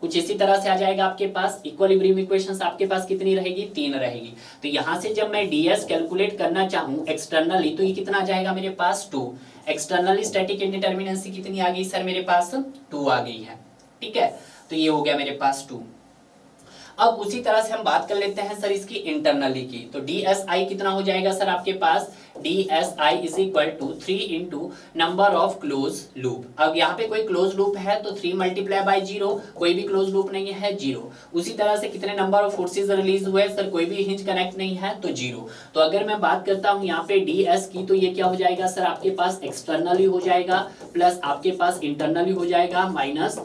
कुछ इसी तरह से आ जाएगा आपके पास। इक्विलिब्रियम इक्वेशंस आपके पास कितनी रहेगी, 3 रहेगी। तो यहां से जब मैं ds कैलकुलेट करना चाहूं एक्सटर्नली तो ये कितना आ जाएगा मेरे पास 2। एक्सटर्नली स्टैटिक इंडिटरमिनेंसी कितनी आ गई सर मेरे पास, 2 आ गई है, ठीक है। तो ये हो गया मेरे पास 2। अब उसी तरह से हम बात कर लेते हैं सर इसकी इंटरनली की। तो DSI कितना हो जाएगा सर आपके पास, DSI is equal to 3 into number of close loop. अब यहाँ पे कोई क्लोज लूप है तो 3 × 0, कोई भी क्लोज लूप नहीं है 0। उसी तरह से कितने नंबर ऑफ फोर्सेज रिलीज हुए सर, कोई भी हिंज कनेक्ट नहीं है तो 0। तो अगर मैं बात करता हूँ यहाँ पे DS की तो ये क्या हो जाएगा सर आपके पास एक्सटर्नली हो जाएगा प्लस आपके पास इंटरनली हो जाएगा माइनस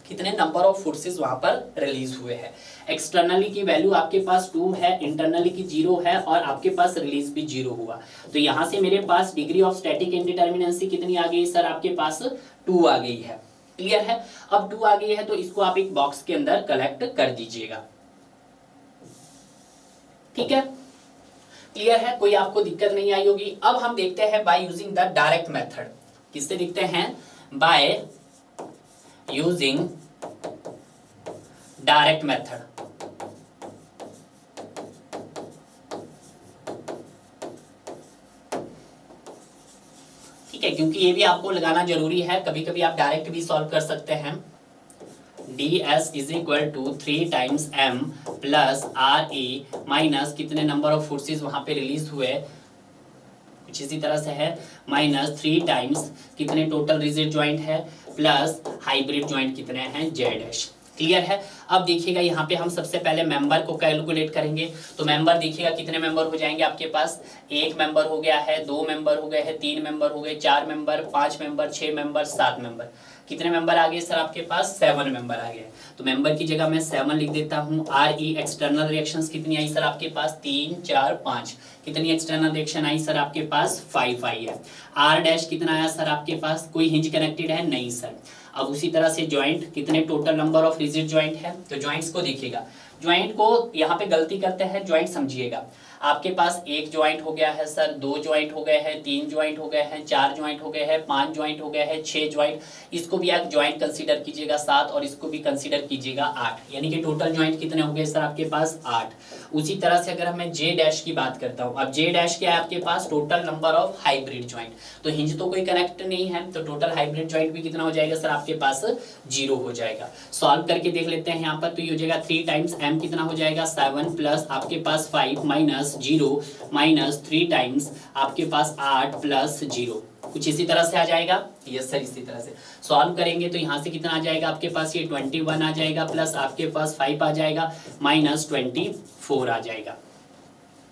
कितने नंबर ऑफ फोर्सेस वहां पर रिलीज हुए हैं। एक्सटर्नली की वैल्यू आपके पास 2 है, इंटरनली की 0 है और आपके पास रिलीज भी 0 हुआ। तो यहां से मेरे पास डिग्री ऑफ स्टैटिक इंडिटरमिनेंसी कितनी आ गई सर आपके पास, 2 आ गई है। क्लियर है। अब 2 आ गई है तो इसको आप एक बॉक्स के अंदर कलेक्ट कर दीजिएगा, ठीक है। क्लियर है, कोई आपको दिक्कत नहीं आई होगी। अब हम देखते हैं bye using the direct method. किससे देखते हैं, बाय यूजिंग डायरेक्ट मेथड। ठीक है, क्योंकि ये भी आपको लगाना जरूरी है, कभी कभी आप डायरेक्ट भी सॉल्व कर सकते हैं। ds is equal to 3 × m plus RE minus कितने नंबर ऑफ फोर्सेस वहां पे रिलीज हुए, कुछ इसी तरह से है, माइनस 3 टाइम्स कितने टोटल रिजिड ज्वाइंट है प्लस हाइब्रिड ज्वाइंट कितने हैं Z'। क्लियर है। अब देखिएगा यहाँ पे हम सबसे पहले मेंबर को कैलकुलेट करेंगे। तो मेंबर देखिएगा कितने मेंबर हो जाएंगे आपके पास, 1 मेंबर हो गया है, 2 मेंबर हो गए हैं, 3 मेंबर हो गए, 4 मेंबर, 5 मेंबर, 6 मेंबर, 7 मेंबर। कितने मेंबर आ गए सर आपके पास, 7 मेंबर आ गए। तो मेंबर की जगह मैं 7 लिख देता हूँ। RE एक्सटर्नल रिएक्शंस कितनी आई सर आपके पास, 3, 4, 5। कितनी एक्सटर्नल रिएक्शन आई सर आपके पास, 5 आई है। R' कितना आया सर आपके पास, कोई हिंज कनेक्टेड है नहीं सर। अब उसी तरह से ज्वाइंट, कितने total number of rigid joint है। तो ज्वाइंट्स को देखिएगा, ज्वाइंट को यहाँ पे गलती करते हैं, ज्वाइंट समझिएगा। आपके पास 1 ज्वाइंट हो गया है सर, 2 ज्वाइंट हो गए हैं, 3 ज्वाइंट हो गए हैं, 4 ज्वाइंट हो गए हैं, 5 ज्वाइंट हो गए हैं, 6 ज्वाइंट। इसको भी आप ज्वाइंट कंसीडर कीजिएगा 7 और इसको भी कंसीडर कीजिएगा 8, यानी कि टोटल ज्वाइंट कितने हो गए सर आपके पास, 8। उसी तरह से अगर मैं J' की बात करता हूँ, अब J' क्या है आपके पास, total number of hybrid joint. तो हिंज तो कोई कनेक्ट नहीं है, तो टोटल हाइब्रिड ज्वाइंट भी कितना हो जाएगा सर आपके पास, 0 हो जाएगा। सॉल्व करके देख लेते हैं यहाँ पर। तो ये हो जाएगा 3 × m कितना हो जाएगा, 7 प्लस आपके पास 5 माइनस 0 माइनस 3 टाइम्स आपके पास 8 प्लस 0। कुछ इसी तरह से आ जाएगा। यस सर, इसी तरह से सॉल्व करेंगे तो यहाँ से कितना आ जाएगा आपके पास, ये 21 आ जाएगा प्लस आपके पास 5 आ जाएगा माइनस 24 आ जाएगा।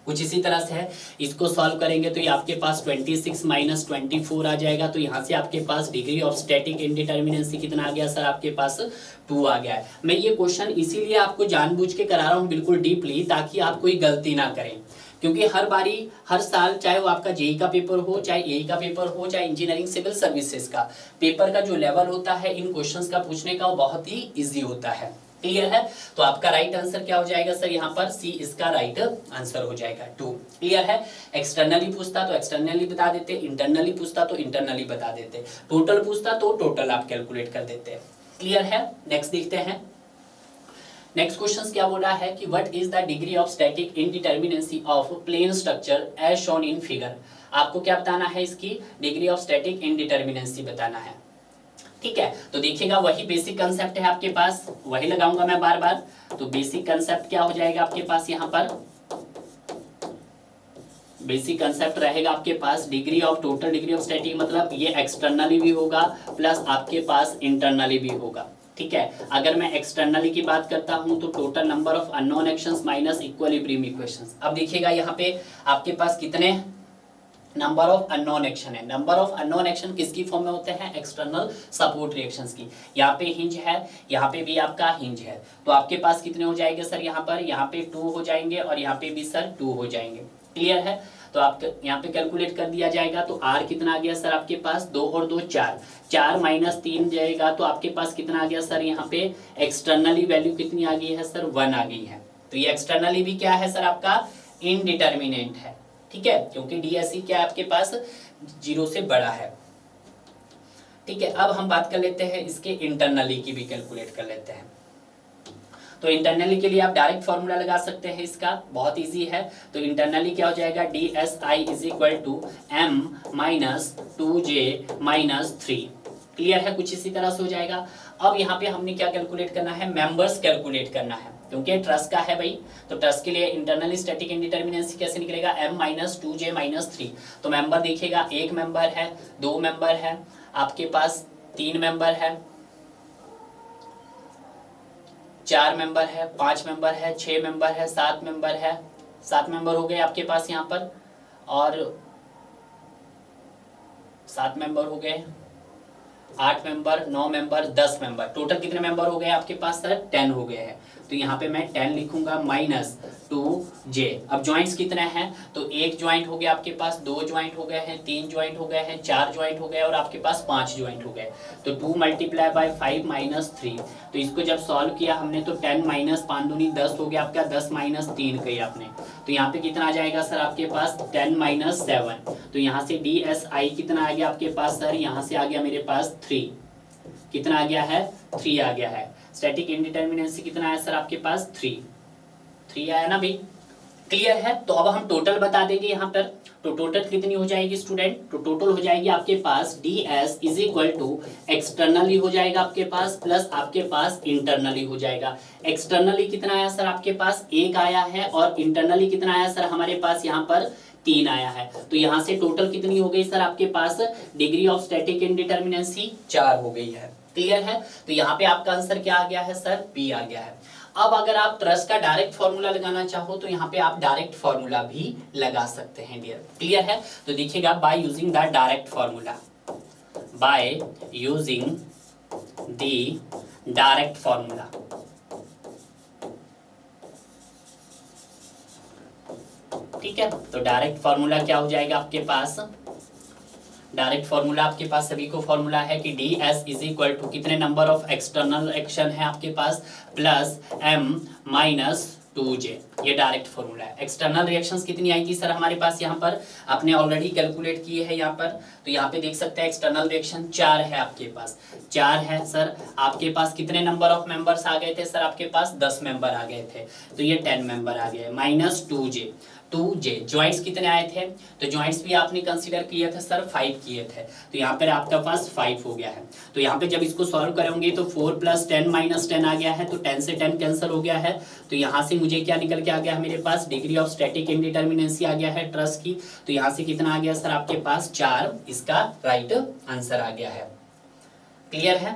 कुछ इसी तरह से है, इसको सॉल्व करेंगे तो ये आपके पास 26 माइनस 24 आ जाएगा। तो यहाँ से आपके पास डिग्री ऑफ स्टैटिक इंडिटरमिनेंसी कितना आ गया सर आपके पास, 2 आ गया है। मैं ये क्वेश्चन इसीलिए आपको जानबूझ के करा रहा हूँ बिल्कुल डीपली, ताकि आप कोई गलती ना करें। क्योंकि हर बारी, हर साल, चाहे वो आपका जेई का पेपर हो, चाहे एई का पेपर हो, चाहे इंजीनियरिंग सिविल सर्विसेज का पेपर का जो लेवल होता है इन क्वेश्चंस का पूछने का, वो बहुत ही इजी होता है। क्लियर है। तो आपका राइट आंसर क्या हो जाएगा सर, यहाँ पर सी इसका राइट आंसर हो जाएगा 2। क्लियर है। एक्सटर्नली पूछता तो एक्सटर्नली बता देते, इंटरनली पूछता तो इंटरनली बता देते, टोटल पूछता तो टोटल आप कैलकुलेट कर देते। क्लियर है। नेक्स्ट देखते हैं। नेक्स्ट क्वेश्चन क्या बोल रहा है कि what is the degree of static indeterminacy of plane structure as shown in figure. आपको क्या बताना है, इसकी डिग्री ऑफ स्टैटिक इंडिटरमिनेंसी बताना है। ठीक है, तो देखिएगा वही बेसिक कंसेप्ट है आपके पास, वही लगाऊंगा मैं बार बार। तो बेसिक कंसेप्ट क्या हो जाएगा आपके पास, यहाँ पर बेसिक कंसेप्ट रहेगा आपके पास degree of, total degree of static मतलब ये एक्सटर्नली भी होगा प्लस आपके पास इंटरनली भी होगा। ठीक है। अगर मैं एक्सटर्नली की बात करता हूं तो total number of unknown actions minus equilibrium equations. अब देखिएगा यहाँ पे आपके पास कितने नंबर ऑफ अननोन एक्शन है। नंबर ऑफ अननोन एक्शन किसकी फॉर्म में होते हैं, एक्सटर्नल सपोर्ट रिएक्शंस की। यहाँ पे हिंज है, यहाँ पे भी आपका हिंज है, तो आपके पास कितने हो जाएंगे सर, यहाँ पे 2 हो जाएंगे और यहाँ पे भी सर 2 हो जाएंगे। क्लियर है, तो आप यहाँ पे कैलकुलेट कर दिया जाएगा। तो आर कितना आ गया सर आपके पास, 2 और 2 4, 4 माइनस 3 जाएगा तो आपके पास कितना आ गया सर, यहाँ पे एक्सटर्नली वैल्यू कितनी आ गई है सर, 1 आ गई है। तो ये एक्सटर्नली भी क्या है सर आपका, इनडिटर्मिनेंट है, ठीक है, क्योंकि डीएसई क्या है आपके पास 0 से बड़ा है। ठीक है, अब हम बात कर लेते हैं इसके इंटरनली की भी कैलकुलेट कर लेते हैं। तो इंटरनली के लिए आप डायरेक्ट फॉर्मूला लगा सकते हैं, इसका बहुत इजी है। तो इंटरनली क्या हो जाएगा, DSI is equal to M minus 2J minus 3। Clear है, कुछ इसी तरह से हो जाएगा। अब यहाँ पे हमने क्या कैलकुलेट करना है, मेंबर्स कैलकुलेट करना है, क्योंकि ट्रस का है भाई। तो ट्रस के लिए इंटरनली स्टैटिक इंडिटर्मिनेंसी कैसे निकलेगा, M माइनस 2J माइनस 3। तो मेंबर देखिएगा, 1 मेंबर है, 2 मेंबर है, आपके पास 3 मेंबर है, 4 मेंबर है, 5 मेंबर है, 6 मेंबर है, 7 मेंबर है। 7 मेंबर हो गए आपके पास यहाँ पर, और 7 मेंबर हो गए, 8 मेंबर, 9 मेंबर, 10 मेंबर। टोटल कितने मेंबर हो गए आपके पास सर, 10 हो गए हैं। तो यहाँ पे मैं 10 लिखूंगा माइनस 2J। अब ज्वाइंट्स कितने हैं, तो 1 ज्वाइंट हो गया आपके पास, 2 ज्वाइंट हो गए हैं, 3 ज्वाइंट हो गए हैं, 4 ज्वाइंट हो गए और आपके पास 5 ज्वाइंट हो गए। तो 2 मल्टीप्लाई बाय 5 माइनस 3। तो इसको जब सॉल्व किया हमने तो 10 माइनस 5 दूनी 10 हो गया आपका, 10 माइनस 3 कही आपने। तो यहाँ पे कितना आ जाएगा सर आपके पास, 10 माइनस 7। तो यहाँ से DSI कितना आ गया आपके पास सर, यहाँ से आ गया मेरे पास 3। कितना आ गया है, 3 आ गया है। स्टैटिक इंडिटर्मिनेंसी कितना आया सर आपके पास, 3 आया ना भाई। क्लियर है, तो अब हम टोटल बता देंगे यहाँ पर। तो टोटल कितनी हो जाएगी स्टूडेंट, तो टोटल हो जाएगी आपके पास DS is equal to externally हो जाएगा आपके पास प्लस आपके पास इंटरनली हो जाएगा। एक्सटर्नली कितना आया सर आपके पास, 1 आया है, और इंटरनली कितना आया सर हमारे पास यहाँ पर 3 आया है। तो यहाँ से टोटल कितनी हो गई सर आपके पास, डिग्री ऑफ स्टैटिक इंडिटर्मिनेंसी 4 हो गई है। क्लियर है, तो यहाँ पे आपका आंसर क्या आ गया है सर, B आ गया है। अब अगर आप ट्रस का डायरेक्ट फॉर्मूला लगाना चाहो तो यहाँ पे आप डायरेक्ट फॉर्मूला भी लगा सकते हैं डियर। क्लियर है, तो देखिएगा, by using the direct formula, bye using the direct formula. ठीक है, तो डायरेक्ट फॉर्मूला क्या हो जाएगा आपके पास, डायरेक्ट फॉर्मूला आपके पास सभी को फॉर्मूला है कि DS इज इक्वल टू कितने नंबर ऑफ एक्सटर्नल एक्शन है आपके पास, प्लस M माइनस 2J। ये डायरेक्ट फॉर्मूला है। एक्सटर्नल रिएक्शंस कितनी आएगी सर हमारे पास, यहाँ पर आपने ऑलरेडी कैलकुलेट किए हैं यहाँ पर। तो यहाँ पे देख सकते हैं एक्सटर्नल रिएक्शन 4 है आपके पास, 4 है सर। आपके पास कितने नंबर ऑफ मेंबर्स आ गए थे सर, आपके पास 10 मेंबर आ गए थे, तो ये 10 मेंबर आ गए, माइनस 2J। ज्वाइंट्स कितने आए थे, तो ज्वाइंट्स भी आपने कंसीडर किए थे सर, 5 किए थे, तो यहाँ पर आपका पास 5 हो गया है। तो यहाँ पे जब इसको सॉल्व करेंगे तो 4 प्लस 10 माइनस 10 आ गया है, तो 10 से 10 कैंसिल हो गया है। तो यहाँ से मुझे क्या निकल के आ गया है मेरे पास, डिग्री ऑफ स्टैटिक इंडिटर्मिनेंसी आ गया है ट्रस की। तो यहाँ से कितना आ गया सर आपके पास, 4 इसका राइट आंसर आ गया है। क्लियर है,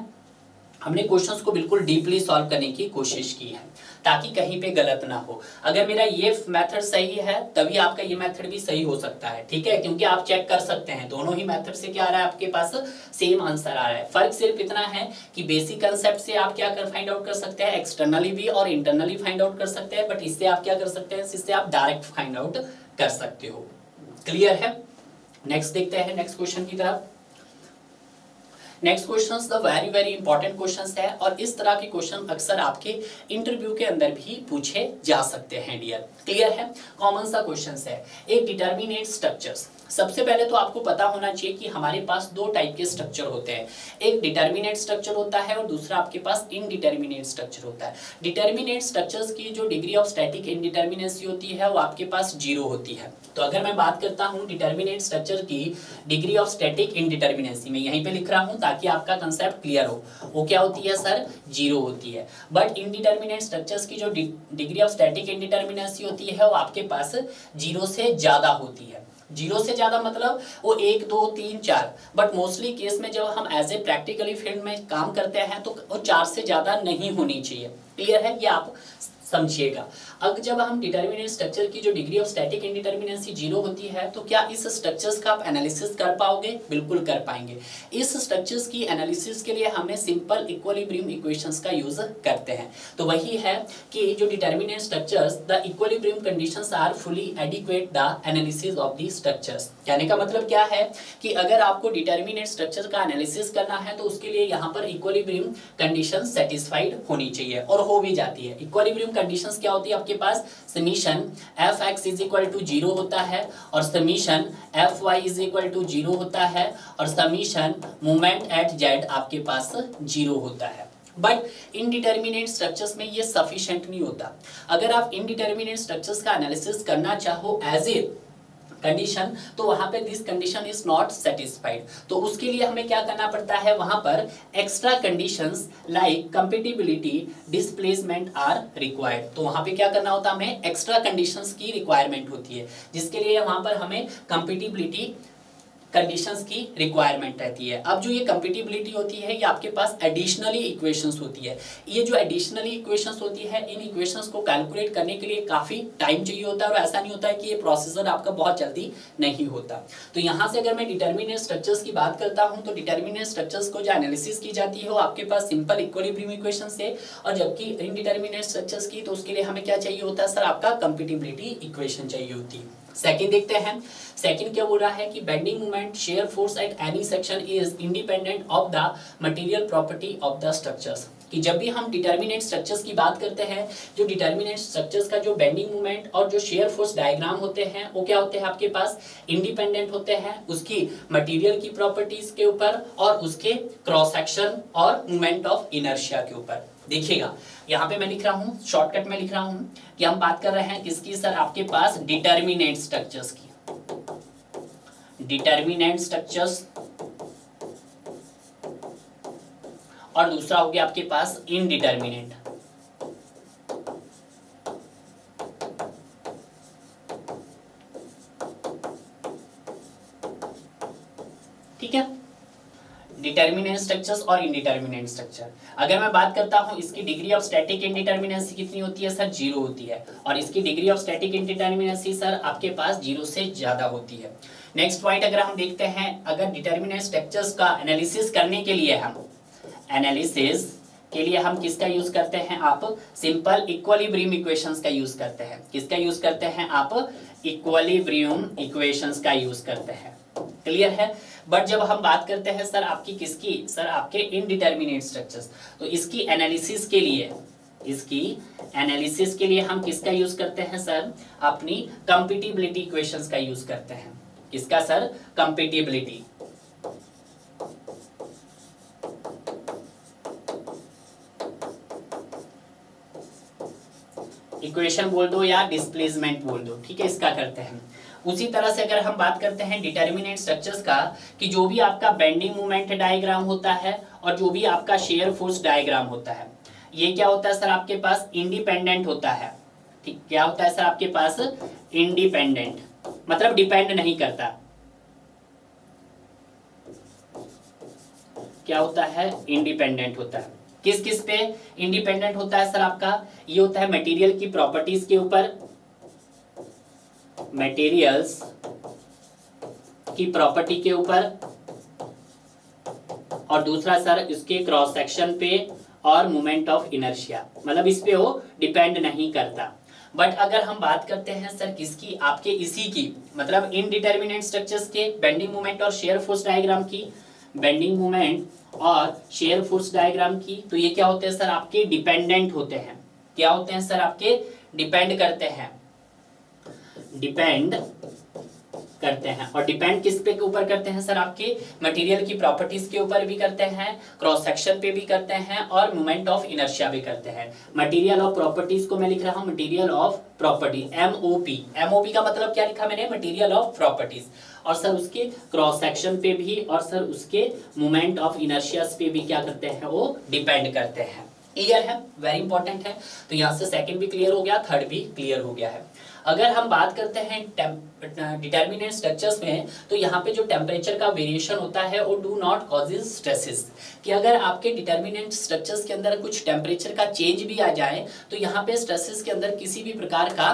हमने क्वेश्चंस को बिल्कुल डीपली सॉल्व करने की कोशिश की है ताकि कहीं पे गलत ना हो। अगर मेरा ये मेथड सही है तभी आपका ये मेथड भी सही हो सकता है, ठीक है, क्योंकि आप चेक कर सकते हैं दोनों ही मेथड से क्या आ रहा है आपके पास, सेम आंसर आ रहा है। फर्क सिर्फ इतना है कि बेसिक कंसेप्ट से आप क्या कर फाइंड आउट कर सकते हैं, एक्सटर्नली भी और इंटरनली फाइंड आउट कर सकते हैं, बट इससे आप क्या कर सकते हैं, इससे आप डायरेक्ट फाइंड आउट कर सकते हो। क्लियर है, नेक्स्ट देखते हैं नेक्स्ट क्वेश्चन की तरफ। Next question the very very important question है, और इस तरह के क्वेश्चन अक्सर आपके इंटरव्यू के अंदर भी पूछे जा सकते हैं डियर। क्लियर है, कॉमन सा क्वेश्चन है, एक डिटर्मिनेट स्ट्रक्चर्स। सबसे पहले तो आपको पता होना चाहिए कि हमारे पास 2 टाइप के स्ट्रक्चर होते हैं, एक डिटर्मिनेट स्ट्रक्चर होता है और दूसरा आपके पास इनडिटर्मिनेट स्ट्रक्चर होता है। डिटर्मिनेट स्ट्रक्चर्स की जो डिग्री ऑफ स्टैटिक इंडिटर्मिनेंसी होती है वो आपके पास 0 होती है। तो अगर मैं बात करता हूँ डिटर्मिनेट स्ट्रक्चर की डिग्री ऑफ स्टैटिक इंडिटर्मिनेंसी, मैं यहीं पे लिख रहा हूँ ताकि आपका कंसेप्ट क्लियर हो, वो क्या होती है सर, 0 होती है। बट इनडिटर्मिनेट स्ट्रक्चर्स की जो डिग्री ऑफ स्टैटिक इंडिटर्मिनेंसी होती है वो आपके पास 0 से ज्यादा होती है। जीरो से ज्यादा मतलब वो 1 2 3 4, बट मोस्टली केस में जब हम एज ए प्रैक्टिकली फील्ड में काम करते हैं तो वो 4 से ज्यादा नहीं होनी चाहिए। क्लियर है, ये आप समझिएगा। अब जब हम डिटर्मिनेंट स्ट्रक्चर की जो डिग्री ऑफ स्टैटिक इंडिटर्मिनेंसी जीरो होती है तो क्या इस स्ट्रक्चर्स का आप एनालिसिस कर पाओगे? बिल्कुल कर पाएंगे। इस स्ट्रक्चर्स की एनालिसिस के लिए हमें सिंपल इक्विलिब्रियम इक्वेशंस का यूज करते हैं। तो वही है कि जो determinant structures the equilibrium conditions are fully adequate the analysis of the structures. कहने का मतलब क्या है कि अगर आपको डिटर्मिनेंट स्ट्रक्चर का एनालिसिस करना है तो उसके लिए यहाँ पर इक्विलिब्रियम कंडीशन सेटिस्फाइड होनी चाहिए और हो भी जाती है। इक्विलिब्रियम कंडीशंस क्या होती है आपके पास? Summation fx is equal to 0 होता है और summation fy is equal to 0 होता है और समीशन मोमेंट एट z आपके पास 0 होता है। बट इनडिटर्मिनेट स्ट्रक्चर्स में ये सफिशिएंट नहीं होता। अगर आप इनडिटर्मिनेट स्ट्रक्चर्स का एनालिसिस करना चाहो एज ए कंडीशन तो वहां पे this condition is not satisfied, तो उसके लिए हमें क्या करना पड़ता है? वहां पर extra conditions like compatibility displacement are required. तो वहां पे क्या करना होता है? हमें एक्स्ट्रा कंडीशंस की रिक्वायरमेंट होती है, जिसके लिए वहां पर हमें कंपैटिबिलिटी कंडीशंस की रिक्वायरमेंट रहती है। अब जो ये कंपैटिबिलिटी होती है ये आपके पास एडिशनली इक्वेशंस होती है। ये जो एडिशनली इक्वेशंस होती है इन इक्वेशंस को कैलकुलेट करने के लिए काफी टाइम चाहिए होता है और ऐसा नहीं होता है कि ये प्रोसीजर आपका बहुत जल्दी नहीं होता। तो यहाँ से अगर मैं डिटर्मिनेंट स्ट्रक्चर्स की बात करता हूँ तो डिटर्मिनेंट स्ट्रक्चर्स को जो एनालिसिस की जाती है वो आपके पास सिंपल इक्विलिब्रियम इक्वेशन से, और जबकि इनडिटर्मिनेंट स्ट्रक्चर्स की तो उसके लिए हमें क्या चाहिए होता है सर? आपका कंपैटिबिलिटी इक्वेशन चाहिए होती है। सेकंड देखते हैं। सेकंड क्या बोल रहा है कि bending moment shear force at any section is independent of the material property of the structures. कि जब भी हम डिटर्मिनेंट स्ट्रक्चर्स की बात करते हैं, जो डिटर्मिनेंट स्ट्रक्चर्स का जो बेंडिंग मोमेंट और जो शेयर फोर्स डायग्राम होते हैं वो क्या होते हैं आपके पास? इंडिपेंडेंट होते हैं उसकी मटेरियल की प्रॉपर्टीज के ऊपर और उसके क्रॉस सेक्शन और मोमेंट ऑफ इनर्शिया के ऊपर। देखिएगा यहाँ पे मैं लिख रहा हूँ, शॉर्टकट में लिख रहा हूँ कि हम बात कर रहे हैं किसकी सर? आपके पास डिटर्मिनेंट स्ट्रक्चर्स की। डिटर्मिनेंट स्ट्रक्चर्स और दूसरा हो गया आपके पास इनडिटर्मिनेंट। ठीक है, डिटर्मिनेंट स्ट्रक्चर्स और इनडिटर्मिनेंट स्ट्रक्चर। अगर मैं बात करता हूं इसकी डिग्री ऑफ स्टैटिक इंडिटर्मिनेंसी कितनी होती है सर? 0 होती है। और इसकी डिग्री ऑफ स्टैटिक इंडिटर्मिनेंसी सर आपके पास 0 से ज्यादा होती है। नेक्स्ट पॉइंट अगर हम देखते हैं, अगर डिटर्मिनेंट स्ट्रक्चर्स का एनालिसिस करने के लिए हम किसका यूज करते हैं? आप सिंपल इक्विलिब्रियम इक्वेशंस का यूज करते हैं। किसका यूज करते हैं? आप इक्विलिब्रियम इक्वेशंस का यूज करते हैं। क्लियर है? बट जब हम बात करते हैं सर आपकी किसकी? सर आपके इनडिटर्मिनेट स्ट्रक्चर्स, तो इसकी एनालिसिस के लिए हम किसका यूज करते हैं सर? अपनी कंपैटिबिलिटी इक्वेशंस का यूज करते हैं। किसका सर? कंपैटिबिलिटी। इक्वेशन बोल दो या डिस्प्लेसमेंट बोल दो, ठीक है, इसका करते हैं। उसी तरह से अगर हम बात करते हैं डिटर्मिनेंट स्ट्रक्चर्स का, कि जो भी आपका बेंडिंग मोमेंट डायग्राम होता है और जो भी आपका शेयर फोर्स डायग्राम होता है, ये क्या होता है सर? आपके पास इंडिपेंडेंट होता है। ठीक, क्या होता है सर आपके पास? इंडिपेंडेंट, मतलब डिपेंड नहीं करता। क्या होता है? इंडिपेंडेंट होता है। किस किस पे इंडिपेंडेंट होता है सर आपका? ये होता है मटेरियल की प्रॉपर्टीज के ऊपर, मटेरियल्स की प्रॉपर्टी के ऊपर, और दूसरा सर इसके क्रॉस सेक्शन पे और मोमेंट ऑफ इनर्शिया, मतलब इस पे वो डिपेंड नहीं करता। बट अगर हम बात करते हैं सर किसकी? आपके इसी की, मतलब इनडिटर्मिनेट स्ट्रक्चर्स के बेंडिंग मोमेंट और शेयर फोर्स डायग्राम की, बेंडिंग मोमेंट और शेयर फोर्स डायग्राम की, तो ये क्या होते हैं सर? आपके डिपेंडेंट होते हैं। क्या होते हैं सर? आपके डिपेंड करते हैं, डिपेंड करते हैं। और डिपेंड किस पे के ऊपर करते हैं सर? आपके मटेरियल की प्रॉपर्टीज के ऊपर भी करते हैं, क्रॉस सेक्शन पे भी करते हैं और मोमेंट ऑफ इनर्शिया भी करते हैं। मटेरियल ऑफ प्रॉपर्टीज को मैं लिख रहा हूं material of property, MOP। MOP का मतलब क्या लिखा मैंने? Material of properties. और सर उसके क्रॉस सेक्शन पे भी और सर उसके मोमेंट ऑफ इनर्शिया पे भी क्या करते हैं? वो डिपेंड करते हैं। क्लियर है? वेरी इंपॉर्टेंट है। तो यहाँ से सेकंड भी क्लियर हो गया, थर्ड भी क्लियर हो गया है। अगर हम बात करते हैं डिटर्मिनेंट स्ट्रक्चर्स में, तो यहाँ पे जो टेम्परेचर का वेरिएशन होता है वो डू नॉट कॉजेज स्ट्रेसेस, कि अगर आपके डिटर्मिनेंट स्ट्रक्चर्स के अंदर कुछ टेम्परेचर का चेंज भी आ जाए तो यहाँ पे स्ट्रेसेस के अंदर किसी भी प्रकार का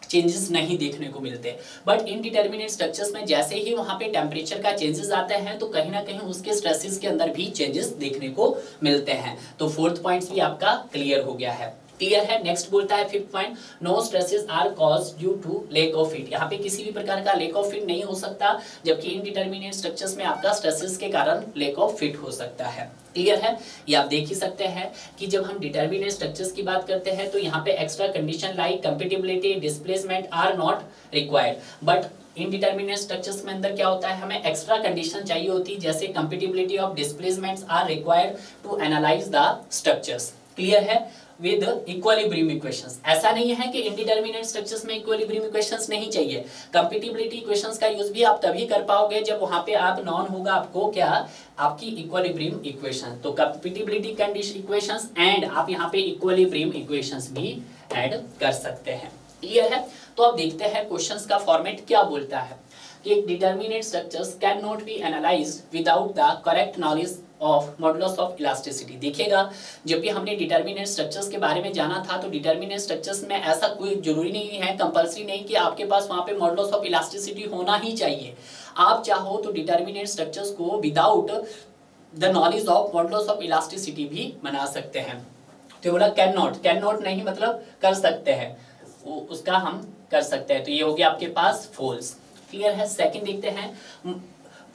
चेंजेस नहीं देखने को मिलते। बट इनडिटर्मिनेट स्ट्रक्चर्स में जैसे ही वहां पे टेम्परेचर का चेंजेस आते हैं तो कहीं ना कहीं उसके स्ट्रेसेस के अंदर भी चेंजेस देखने को मिलते हैं। तो फोर्थ पॉइंट भी आपका क्लियर हो गया है। क्लियर है। नेक्स्ट बोलता है fifth point, no stresses are cause due to lack of heat. यहाँ पे किसी भी प्रकार का लेक ऑफ हीट नहीं हो सकता, जबकि इनडिटर्मिनेट स्ट्रक्चर्स में आपका स्ट्रेसेस के कारण लेक ऑफ हीट हो सकता है। क्लियर है। ये आप देख ही सकते हैं कि जब हम डिटर्मिनेट स्ट्रक्चर्स की बात करते हैं तो यहाँ पे extra condition like compatibility, displacement are not required, but indeterminate structures में अंदर क्या होता है, हमें एक्स्ट्रा कंडीशन चाहिए होती है, जैसे compatibility of displacements are required to analyse the structures. Clear है। विद इक्विलिब्रियम इक्वेशंस, ऐसा नहीं है कि इनडिटर्मिनेट स्ट्रक्चर्स में इक्विलिब्रियम इक्वेशंस नहीं चाहिए। कंपेटिबिलिटी इक्वेशंस का यूज भी आप तभी कर पाओगे जब वहां पे आप नॉन होगा आपको क्या, आपकी इक्विलिब्रियम इक्वेशन। तो कंपेटिबिलिटी कंडीशन इक्वेशंस एंड आप यहाँ पे इक्विलिब्रियम इक्वेशंस भी ऐड कर सकते हैं। क्लियर है। तो अब देखते हैं क्वेश्चंस का फॉर्मेट क्या बोलता है कि determinate structures can not be analysed without the correct knowledge of modulus of elasticity. देखिएगा, जब भी हमने डिटर्मिनेट स्ट्रक्चर्स के बारे में जाना था तो डिटर्मिनेट स्ट्रक्चर्स में ऐसा कोई जरूरी नहीं है, कंपल्सरी नहीं कि आपके पास वहां पे मॉडुलस ऑफ इलास्टिसिटी होना ही चाहिए। आप चाहो तो डिटर्मिनेट स्ट्रक्चर्स को without the knowledge of modulus of elasticity भी बना सकते हैं। तो बोला कैन नॉट नहीं मतलब कर सकते हैं, उसका हम कर सकते हैं, तो ये हो गया आपके पास फॉल्स। क्लियर है। सेकंड देखते हैं,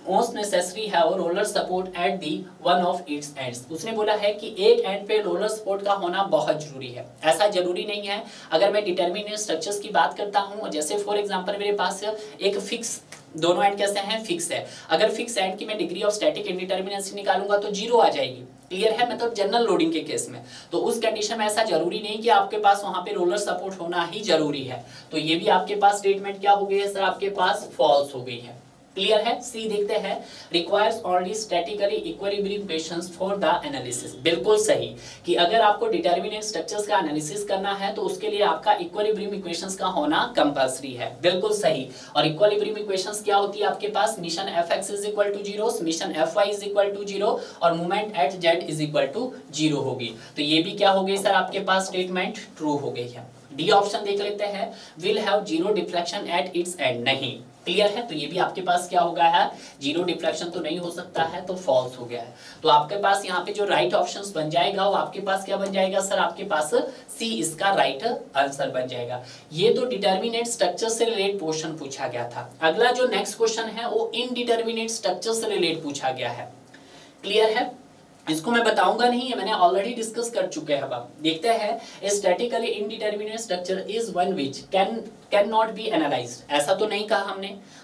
मोस्ट नेसेसरी है और roller support at the one of its ends. उसने बोला है कि एक एंड पे रोलर सपोर्ट का होना बहुत जरूरी है। ऐसा जरूरी नहीं है। अगर मैं डिटर्मिनेट स्ट्रक्चर्स की बात करता हूँ, जैसे फॉर एग्जांपल मेरे पास एक फिक्स, दोनों एंड कैसे हैं, फिक्स है। अगर फिक्स एंड की मैं डिग्री ऑफ स्टैटिक इंडिटर्मिनेंसी निकालूंगा तो जीरो आ जाएगी। क्लियर है। मतलब जनरल लोडिंग के केस में, तो उस कंडीशन में ऐसा जरूरी नहीं कि आपके पास वहां पे रोलर सपोर्ट होना ही जरूरी है। तो ये भी आपके पास स्टेटमेंट क्या हो गई है सर, आपके पास फॉल्स हो गई है। क्लियर है। सी देखते हैं, requires only statically equilibrium equations for the analysis. बिल्कुल सही कि अगर आपको डिटर्मिनेट स्ट्रक्चर्स का एनालिसिस करना है तो उसके लिए आपका इक्विलिब्रियम इक्वेशंस का होना कंपल्सरी है। बिल्कुल सही। और इक्विलिब्रियम इक्वेशंस क्या होती है आपके पास, summation fx is equal to 0, summation fy is equal to 0 और moment at z is equal to 0 होगी। तो ये भी क्या हो गई सर, आपके पास स्टेटमेंट ट्रू हो गई है। डी ऑप्शन देख लेते हैं, will have zero deflection at its and. नहीं। क्लियर है। तो ये भी आपके पास क्या हो गया है, जीरो डिफ्लेक्शन तो नहीं हो सकता है, तो फॉल्स हो गया है। तो आपके पास यहाँ पे जो राइट ऑप्शंस बन जाएगा वो आपके पास क्या बन जाएगा सर, आपके पास सी इसका राइट आंसर बन जाएगा। ये तो डिटर्मिनेट स्ट्रक्चर से रिलेटेड क्वेश्चन पूछा गया था। अगला जो नेक्स्ट क्वेश्चन है वो इनडिटर्मिनेट स्ट्रक्चर से रिलेटेड पूछा गया है। क्लियर है। इसको मैं बताऊंगा नहीं, ये मैंने ऑलरेडी डिस्कस कर चुके हैं। अब देखते हैं, statically indeterminate structure is one which can not be analysed. ऐसा तो नहीं कहा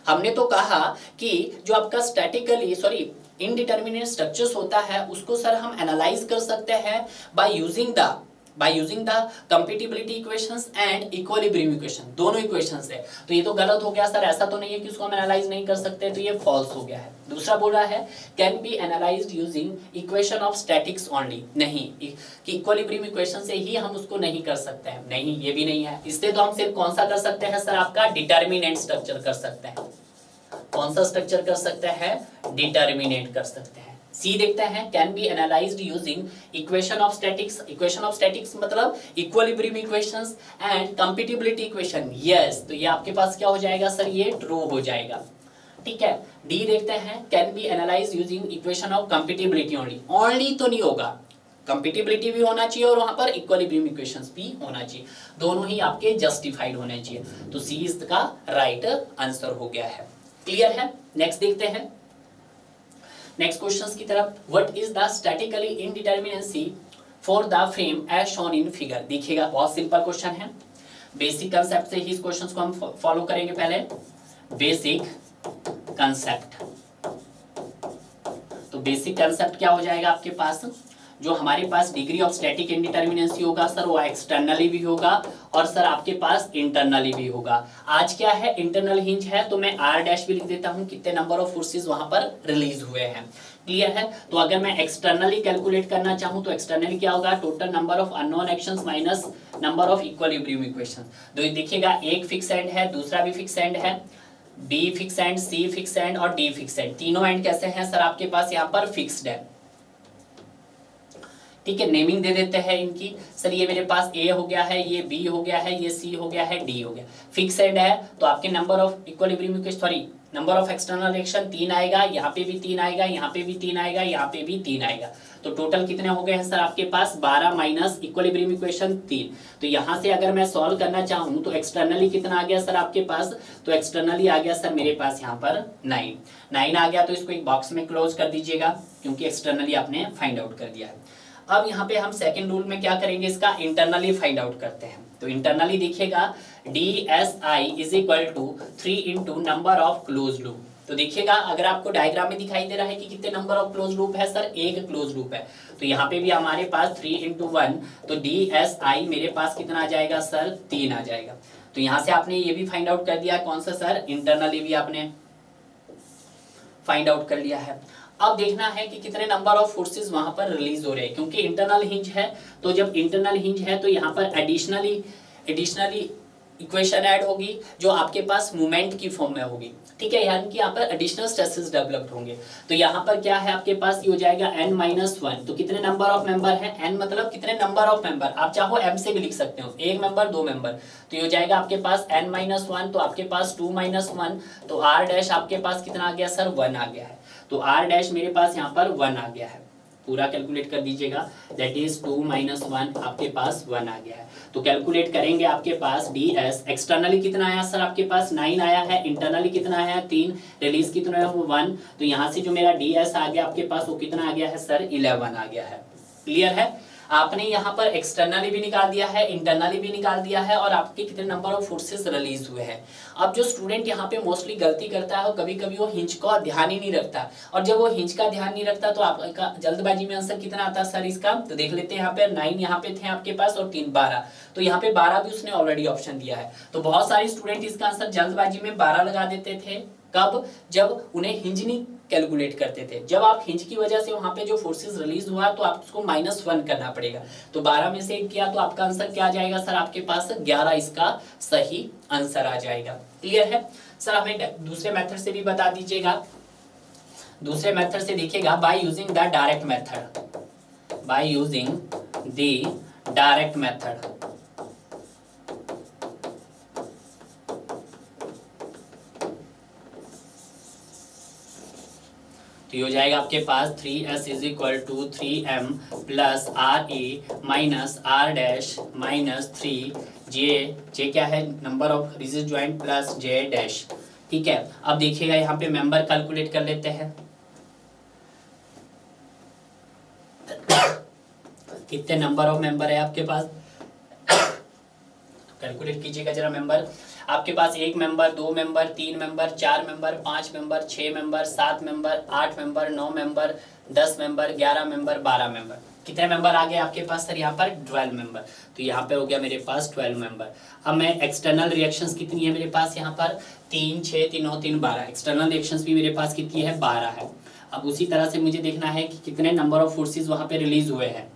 हमने तो कहा कि जो आपका स्टैटिकली इनडिटर्मिनेट स्ट्रक्चर्स होता है उसको सर हम एनालाइज कर सकते हैं bye using the compatibility equations and equilibrium equation. दोनों इक्वेशंस है। तो ये तो गलत हो गया सर, ऐसा तो नहीं है कि उसको हम एनालाइज नहीं कर सकते, तो ये फॉल्स हो गया है। दूसरा बोल रहा है can be analysed using equation of statics only. नहीं, कि इक्विलिब्रियम इक्वेशन से ही हम उसको नहीं कर सकते हैं। नहीं, ये भी नहीं है। इससे तो हम सिर्फ कौन सा कर सकते हैं सर, आपका डिटर्मिनेंट स्ट्रक्चर कर सकते हैं। कौन सा स्ट्रक्चर कर सकते हैं, डिटर्मिनेंट कर सकते हैं। सी देखते हैं, can be analysed using equation of statics. Equation of statics मतलब equilibrium equations and compatibility equation. Yes, तो ये आपके पास क्या हो जाएगा सर, ये ट्रू हो जाएगा। ठीक है। डी देखते हैं, can be analysed using equation of compatibility only. Only तो नहीं होगा, कंपेटिबिलिटी भी होना चाहिए और वहां पर इक्विलिब्रियम इक्वेशंस भी होना चाहिए। दोनों ही आपके जस्टिफाइड होने चाहिए। तो सी इसका राइट आंसर हो गया है। क्लियर है। नेक्स्ट देखते हैं, नेक्स्ट क्वेश्चंस की तरफ। What is the statically indeterminacy for the frame as shown in figure. देखिएगा, बहुत सिंपल क्वेश्चन है। बेसिक कंसेप्ट से ही इस क्वेश्चंस को हम फॉलो करेंगे। पहले बेसिक कंसेप्ट, तो बेसिक कंसेप्ट क्या हो जाएगा आपके पास, जो हमारे पास डिग्री ऑफ स्टैटिक इंडिटर्मिनेंसी होगा सर वो एक्सटर्नली भी होगा और सर आपके पास इंटरनली भी होगा। आज क्या है, इंटरनल हिंज है, तो मैं आर डैश भी लिख देता हूं, कितने नंबर ऑफ फोर्सेस वहां पर रिलीज हुए हैं। क्लियर है। तो अगर मैं एक्सटर्नली कैलकुलेट करना चाहूं तो एक्सटर्नली क्या होगा, total number of unknown actions minus number of equilibrium equation. तो देखिएगा एक फिक्स एंड है, दूसरा भी फिक्स एंड है, B fix end, C fix end और डी फिक्स एंड, तीनों एंड कैसे हैं सर आपके पास यहाँ पर फिक्स्ड है। ठीक है, नेमिंग दे देते हैं इनकी, सर ये मेरे पास ए हो गया है, ये बी हो गया है, ये सी हो गया है, डी हो गया। फिक्स एंड है तो आपके number of equilibrium equation, sorry number of external reaction 3 आएगा, यहाँ पे भी 3 आएगा, यहाँ पे भी 3 आएगा, यहाँ पे भी 3 आएगा। तो टोटल कितने हो गए हैं सर आपके पास 12 माइनस इक्विलिब्रियम इक्वेशन 3। तो यहाँ से अगर मैं सॉल्व करना चाहूँ तो एक्सटर्नली कितना आ गया सर आपके पास, तो एक्सटर्नली आ गया सर मेरे पास यहाँ पर 9 आ गया। तो इसको एक बॉक्स में क्लोज कर दीजिएगा क्योंकि एक्सटर्नली आपने फाइंड आउट कर दिया है। अब यहाँ पे हम सेकंड रूल में क्या करेंगे, इसका इंटरनली फाइंड आउट करते हैं। तो इंटरनली देखिएगा DSI is equal to 3 into number of close loop. तो देखिएगा अगर आपको डायग्राम में दिखाई दे रहा है कि कितने नंबर ऑफ क्लोज लूप है सर, एक क्लोज लूप है। तो यहाँ पे भी हमारे पास 3 इंटू 1, तो DSI मेरे पास कितना आ जाएगा सर 3 आ जाएगा। तो यहाँ से आपने ये भी फाइंड आउट कर दिया, कौन सा सर, इंटरनली भी आपने फाइंड आउट कर लिया है। अब देखना है कि कितने नंबर ऑफ फोर्सेस वहां पर रिलीज हो रहे हैं, क्योंकि इंटरनल हिंज है। तो जब इंटरनल हिंज है तो यहाँ पर एडिशनली इक्वेशन ऐड होगी जो आपके पास मोमेंट की फॉर्म में होगी। ठीक है, यानी कि यहाँ पर एडिशनल स्ट्रेसेस डेवलप्ड होंगे। तो यहाँ पर क्या है आपके पास, ये हो जाएगा n-1। तो कितने नंबर ऑफ मेंबर है, n मतलब कितने नंबर ऑफ मेंबर, आप चाहो m से भी लिख सकते हो, एक मेंबर दो मेंबर। तो ये हो जाएगा आपके पास n-1, तो आपके पास 2-1, तो r डैश आपके पास कितना आ गया सर 1 आ गया है। तो r डैश मेरे पास यहाँ पर 1 आ गया है, पूरा कैलकुलेट कर दीजिएगा, दैट इज 2-1 आपके पास 1 आ गया है। तो कैलकुलेट करेंगे आपके पास ds एक्सटर्नली कितना आया सर आपके पास 9 आया है, इंटरनली कितना आया 3, रिलीज कितना है वो 1। तो यहाँ से जो मेरा ds आ गया आपके पास वो कितना आ गया है सर 11 आ गया है। क्लियर है, आपने यहाँ पर एक्सटर्नली भी निकाल दिया है, इंटरनली भी निकाल दिया है, और आपके कितने नंबर ऑफ फोर्सेस रिलीज हुए हैं। अब जो स्टूडेंट यहाँ पे मोस्टली गलती करता है, कभी कभी वो हिंज का ध्यान ही नहीं रखता, और जब वो हिंज का ध्यान नहीं रखता तो आपका जल्दबाजी में आंसर कितना आता है सर इसका। तो देख लेते हैं, यहाँ पे 9 यहाँ पे थे आपके पास और 3 12, तो यहाँ पे 12 भी उसने ऑलरेडी ऑप्शन दिया है। तो बहुत सारे स्टूडेंट इसका आंसर जल्दबाजी में 12 लगा देते थे, कब, जब उन्हें हिंज नहीं कैलकुलेट करते थे। जब आप हिंज की वजह से वहां पे जो फोर्सेस रिलीज हुआ तो आप उसको -1 करना पड़ेगा। तो 12 में से 1 किया तो आपका आंसर क्या आ जाएगा सर आपके पास 11 इसका सही आंसर आ जाएगा। क्लियर है सर, हमें दूसरे मेथड से भी बता दीजिएगा। दूसरे मेथड से देखिएगा, by using the direct method, by using the direct method. तो ये हो जाएगा आपके पास 3s is equal to 3m plus RA minus R dash minus 3J क्या है number of rigid joint plus J dash. ठीक है, अब देखिएगा यहाँ पे मेंबर कैलकुलेट कर लेते हैं। कितने नंबर ऑफ मेंबर है आपके पास, कैलकुलेट कीजिएगा जरा मेंबर। आपके पास 1 member, 2 member, 3 member, 4 member, 5 member, 6 member, 7 member, 8 member, 9 member, 10 member, 11 member, 12 member. कितने मेंबर आ गए आपके पास सर यहाँ पर 12 मेंबर। तो यहाँ पे हो गया मेरे पास 12 मेंबर। अब मैं एक्सटर्नल रिएक्शंस कितनी है मेरे पास यहाँ पर 3 6 3 9 3 12, एक्सटर्नल रिएक्शंस भी मेरे पास कितनी है 12 है। अब उसी तरह से मुझे देखना है कि कितने नंबर ऑफ फोर्सेस वहाँ पे रिलीज हुए हैं,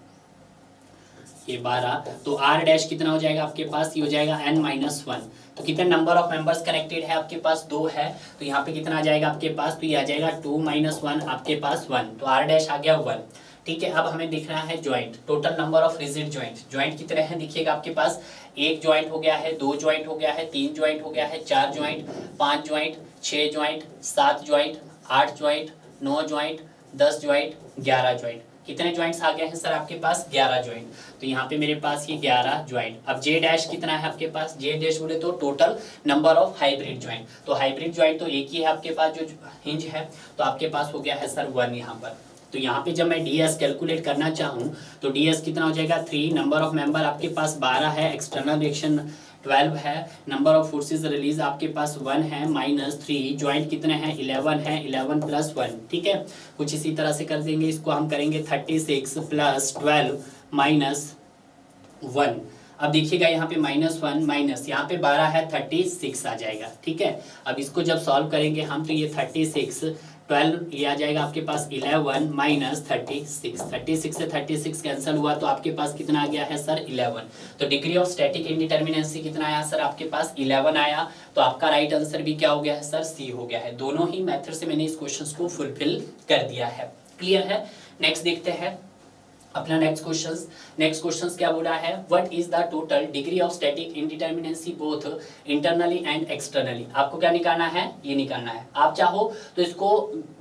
ये 12। तो R डैश कितना हो जाएगा आपके पास, ये हो जाएगा n-1। तो कितने नंबर ऑफ मेंबर्स कनेक्टेड है आपके पास 2 है, तो यहाँ पे कितना आ जाएगा आपके पास, तो ये आ जाएगा 2-1 आपके पास 1, तो R डैश आ गया 1। ठीक है, अब हमें देखना है joint, total number of rigid joint कितने हैं देखिएगा आपके पास, 1 ज्वाइंट हो गया है, 2 ज्वाइंट हो गया है, 3 ज्वाइंट हो गया है, 4 joint, 5 joint, 6 joint, 7 joint, 8 joint, 9 joint, 10 joint, 11 joint. कितने ज्वाइंट्स आ गए हैं सर आपके पास 11 ज्वाइंट। तो यहाँ पे मेरे पास ये 11 ज्वाइंट। अब J डैश कितना है आपके पास, J डैश बोले तो total number of hybrid joint. तो हाइब्रिड ज्वाइंट तो एक ही है आपके पास जो हिंज है, तो आपके पास हो गया है सर 1 यहाँ पर। तो यहाँ पे जब मैं ds कैलकुलेट करना चाहूँ तो ds कितना हो जाएगा 3, नंबर ऑफ मेंबर आपके पास 12 है, एक्सटर्नल रिएक्शन 12 है, नंबर ऑफ फोर्सेस रिलीज आपके पास 1 है, -3, ज्वाइंट कितने हैं 11 है, 11 + 1। ठीक है, कुछ इसी तरह से कर देंगे, इसको हम करेंगे 36 + 12 - 1। अब देखिएगा यहाँ पे -1 माइनस यहाँ पे 12 है, 36 आ जाएगा। ठीक है, अब इसको जब सॉल्व करेंगे हम तो ये 36 12 ये आ जाएगा आपके पास 11 माइनस 36, 36 से 36 कैंसिल हुआ तो आपके पास कितना आ गया है सर 11। तो डिग्री ऑफ स्टैटिक इंडिटर्मिनेंसी कितना आया सर आपके पास 11 आया। तो आपका राइट आंसर भी क्या हो गया है सर सी हो गया है। दोनों ही मेथड से मैंने इस क्वेश्चन को फुलफिल कर दिया है। क्लियर है। नेक्स्ट देखते हैं अपना नेक्स्ट क्वेश्चंस क्या बोल रहा है, what is the total degree of static indeterminacy both internally and externally. आपको क्या निकालना है, ये निकालना है। आप चाहो तो इसको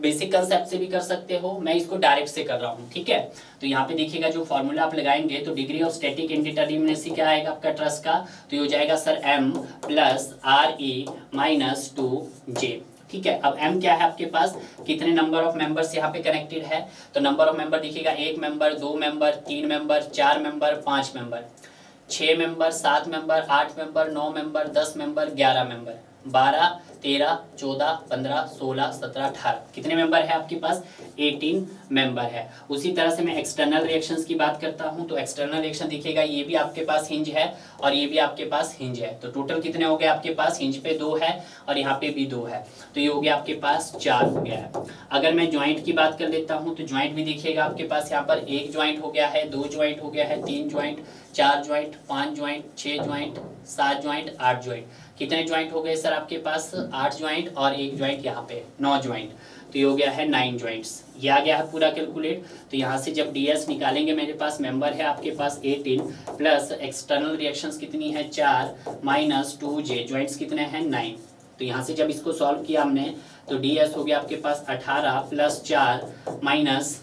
बेसिक कंसेप्ट से भी कर सकते हो, मैं इसको डायरेक्ट से कर रहा हूँ, ठीक है। तो यहाँ पे देखिएगा जो फॉर्मूला आप लगाएंगे तो डिग्री ऑफ स्टैटिक इंडिटर्मिनेंसी क्या आएगा आपका ट्रस्ट का, तो ये हो जाएगा sir m plus RE minus 2J, ठीक है। अब m क्या है आपके पास, कितने नंबर ऑफ मेंबर्स यहाँ पे कनेक्टेड है, तो नंबर ऑफ मेंबर देखिएगा 1 member, 2 member, 3 member, 4 member, 5 member, 6 member, 7 member, 8 member, 9 member, 10 member, 11 member, 12, 13, 14, 15, 16, 17, 18 कितने मेंबर है आपके पास 18 मेंबर है। उसी तरह से मैं एक्सटर्नल रिएक्शंस की बात करता हूं तो एक्सटर्नल रिएक्शन देखिएगा ये भी आपके पास हिंज है और ये भी आपके पास हिंज है। तो टोटल कितने हो गए आपके पास, हिंज पे 2 है और यहाँ पे भी 2 है, तो ये हो गया आपके पास 4 हो गया है। अगर मैं ज्वाइंट की बात कर लेता हूँ तो ज्वाइंट भी देखिएगा आपके पास यहाँ पर 1 ज्वाइंट हो गया है, 2 ज्वाइंट हो गया है, 3 joint, 4 joint, 5 joint, 6 joint, 7 joint, 8 joint. कितने ज्वाइंट हो गए सर आपके पास 8 ज्वाइंट और 1 ज्वाइंट यहाँ पे 9 ज्वाइंट, तो ये हो गया है 9 ज्वाइंट्स। ये आ गया है पूरा कैलकुलेट। तो यहाँ से जब ds निकालेंगे मेरे पास मेंबर है आपके पास 18 प्लस एक्सटर्नल रिएक्शंस कितनी है 4 माइनस 2J ज्वाइंट्स कितने हैं 9। तो यहाँ से जब इसको सॉल्व किया हमने तो ds हो गया आपके पास 18 प्लस 4 माइनस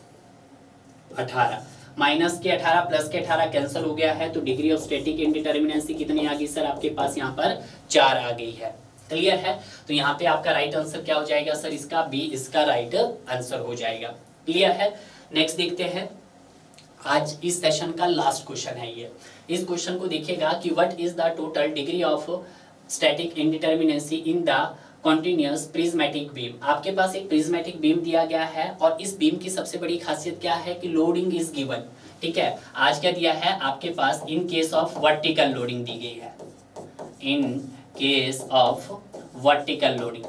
18, माइनस के 18 प्लस के 18 कैंसिल हो गया है। तो डिग्री ऑफ स्टैटिक इंडिटर्मिनेंसी कितनी आ गई सर आपके पास यहाँ पर 4 आ गई है। क्लियर है। तो यहाँ पे आपका राइट आंसर क्या हो जाएगा सर, इसका बी इसका राइट आंसर हो जाएगा। क्लियर है। नेक्स्ट देखते हैं, आज इस सेशन का लास्ट क्वेश्चन है ये। इस क्वेश्चन को देखिएगा कि what is the total degree of static indeterminacy in the continuous prismatic beam. आपके पास एक प्रिज्मेटिक बीम दिया गया है और इस बीम की सबसे बड़ी खासियत क्या है कि लोडिंग इज गिवन, ठीक है। आज क्या दिया है आपके पास, in case of vertical loading दी गई है, in case of vertical loading.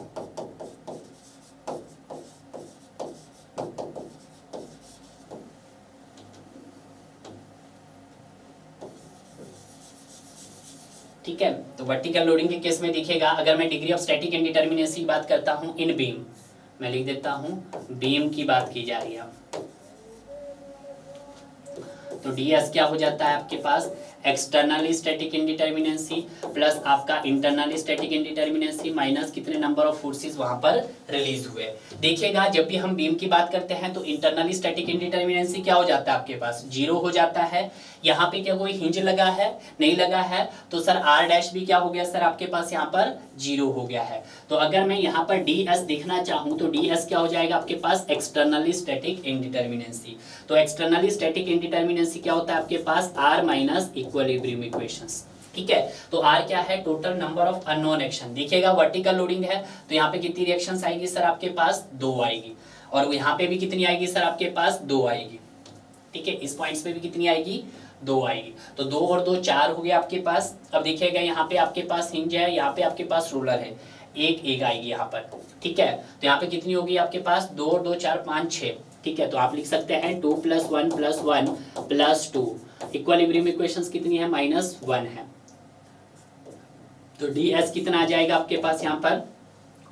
ठीक है। तो वर्टिकल लोडिंग के केस में देखिएगा, अगर मैं डिग्री ऑफ स्टैटिक इंडिटर्मिनेंसी की बात करता हूं इन बीम, मैं लिख देता हूं बीम की बात की जा रही है, तो ds क्या हो जाता है आपके पास एक्सटर्नली स्टैटिक इंडिटर्मिनेंसी प्लस आपका इंटरनली स्टैटिक इंडिटर्मिनेंसी माइनस कितने नंबर ऑफ फोर्सेस वहां पर रिलीज हुए। देखिएगा जब भी हम बीम की बात करते हैं तो इंटरनली स्टैटिक इंडिटर्मिनेंसी क्या हो जाता है आपके पास 0 हो जाता है। यहाँ पे क्या कोई हिंज लगा है, नहीं लगा है, तो सर r डैश भी क्या हो गया सर आपके पास यहाँ पर 0 हो गया है। तो अगर मैं यहाँ पर ds देखना चाहूँ तो ds क्या हो जाएगा आपके पास एक्सटर्नली स्टैटिक इंडिटर्मिनेंसी। तो एक्सटर्नली स्टैटिक इंडिटर्मिनेंसी क्या होता है आपके पास r माइनस इक्विलिब्रियम इक्वेशंस, ठीक है। तो r क्या है total number of unknown action. देखिएगा वर्टिकल लोडिंग है तो यहाँ पे कितनी रिएक्शंस आएगी सर आपके पास 2 आएगी और यहाँ पे भी कितनी आएगी सर आपके पास 2 आएगी, ठीक है। इस पॉइंट्स पे भी कितनी आएगी 2 आएगी। तो 2 और 2 4 हो गया आपके पास। अब देखिएगा यहाँ पे आपके पास हिंज है, यहाँ पे आपके पास रोलर है, एक आएगी यहाँ पर, ठीक है। तो यहाँ पे कितनी होगी आपके पास 2 और 2 4 5 6, ठीक है। तो आप लिख सकते हैं 2 + 1 + 1 + 2, इक्विलिब्रियम इक्वेशंस कितनी है -1 है। तो ds कितना आ जाएगा आपके पास यहाँ पर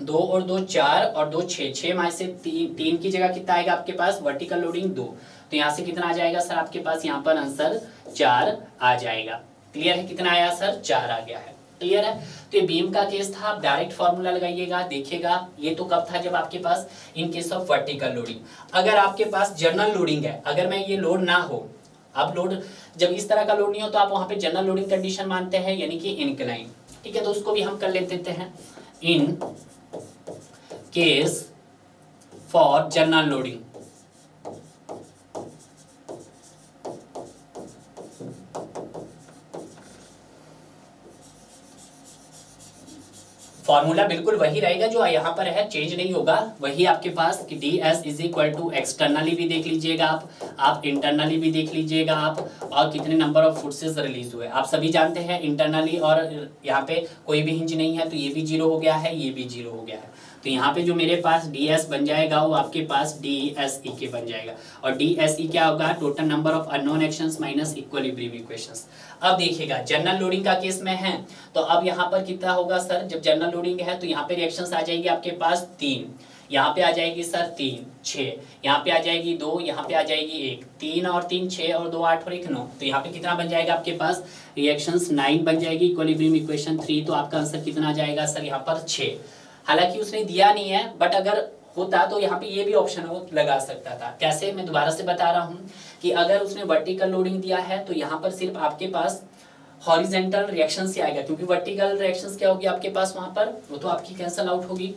2 और 2 4 और 2 6, 6 में से 3 की जगह कितना आएगा आपके पास वर्टिकल लोडिंग 2, तो यहाँ से कितना आ जाएगा सर आपके पास यहाँ पर आंसर 4 आ जाएगा। क्लियर है, कितना आया सर 4 आ गया है। क्लियर है। तो ये बीम का केस था, आप डायरेक्ट फॉर्मूला लगाइएगा। देखिएगा ये तो कब था जब आपके पास in case of vertical loading. अगर आपके पास जनरल लोडिंग है, अगर मैं ये लोड ना हो, अब लोड जब इस तरह का लोड नहीं हो तो आप वहां पे जनरल लोडिंग कंडीशन मानते हैं यानी कि इनक्लाइन, ठीक है। तो उसको भी हम कर लेते हैं in case for general loading. Formula बिल्कुल वही रहेगा जो यहाँ पर है, चेंज नहीं होगा, वही आपके पास कि ds = एक्सटर्नली भी देख लीजिएगा आप इंटरनली भी देख लीजिएगा आप, और कितने नंबर ऑफ फोर्सेस रिलीज हुए। आप सभी जानते हैं इंटरनली और यहाँ पे कोई भी हिंज नहीं है तो ये भी 0 हो गया है, ये भी 0 हो गया है। तो यहाँ पे जो मेरे पास ds बन जाएगा वो आपके पास DSE के बन जाएगा, और DSE क्या होगा, total number of unknown actions minus equilibrium equations. अब देखिएगा जनरल लोडिंग का केस में है, तो अब यहाँ पर कितना होगा सर, जब जनरल लोडिंग है तो यहाँ पे रिएक्शंस आ जाएंगे आपके पास 3, यहाँ पे आ जाएगी सर 3 6, यहाँ पे आ जाएगी 2, यहाँ पे आ जाएगी 1, 3 और 3 6 और 2 8 और 1 9, तो यहाँ पे कितना बन जाएगा आपके पास रिएक्शंस 9 बन जाएगी, इक्विलिब्रियम इक्वेशन 3, तो आपका आंसर कितना आ जाएगा सर यहाँ पर 6। हालांकि उसने दिया नहीं है, बट अगर होता तो यहाँ पे ये भी ऑप्शन वो लगा सकता था। कैसे, मैं दोबारा से बता रहा हूँ कि अगर उसने वर्टिकल लोडिंग दिया है तो यहाँ पर सिर्फ आपके पास हॉरिजेंटल रिएक्शन से आएगा, क्योंकि वर्टिकल रिएक्शंस क्या होगी आपके पास वहां पर, वो तो आपकी कैंसल आउट होगी।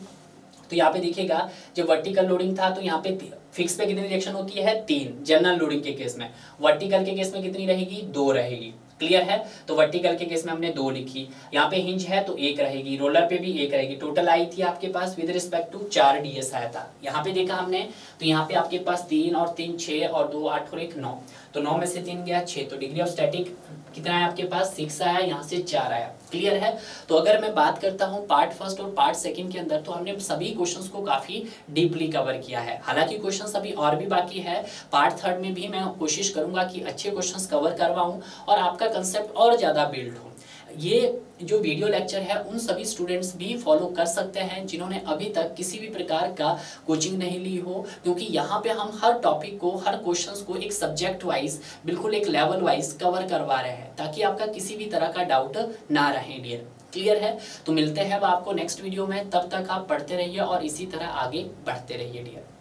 तो यहाँ पे देखिएगा जब वर्टिकल लोडिंग था तो यहाँ पे फिक्स पे कितनी रिएक्शन होती है, 3 जनरल लोडिंग के केस में, वर्टिकल के केस में कितनी रहेगी, 2 रहेगी। क्लियर है, तो वर्टिकल के केस में हमने 2 लिखी, यहाँ पे हिंज है तो 1 रहेगी, रोलर पे भी 1 रहेगी, टोटल आई थी आपके पास विद रिस्पेक्ट टू 4 ds आया था। यहाँ पे देखा हमने तो यहाँ पे आपके पास 3 और 3 6 और 2 8 और 1 9, तो 9 में से 3 गया 6, तो डिग्री ऑफ स्टैटिक कितना है आपके पास 6 आया, यहाँ से 4 आया। क्लियर है, तो अगर मैं बात करता हूँ पार्ट फर्स्ट और पार्ट सेकंड के अंदर, तो हमने सभी क्वेश्चंस को काफी डीपली कवर किया है। हालांकि क्वेश्चंस अभी और भी बाकी है, पार्ट थर्ड में भी मैं कोशिश करूंगा कि अच्छे क्वेश्चंस कवर करवाऊं और आपका कंसेप्ट और ज्यादा बिल्ड हो। ये जो वीडियो लेक्चर है उन सभी स्टूडेंट्स भी फॉलो कर सकते हैं जिन्होंने अभी तक किसी भी प्रकार का कोचिंग नहीं ली हो, क्योंकि यहाँ पे हम हर टॉपिक को, हर क्वेश्चंस को एक सब्जेक्ट वाइज, बिल्कुल एक लेवल वाइज कवर करवा रहे हैं, ताकि आपका किसी भी तरह का डाउट ना रहे डियर। क्लियर है, तो मिलते हैं अब आपको नेक्स्ट वीडियो में, तब तक आप पढ़ते रहिए और इसी तरह आगे बढ़ते रहिए डियर।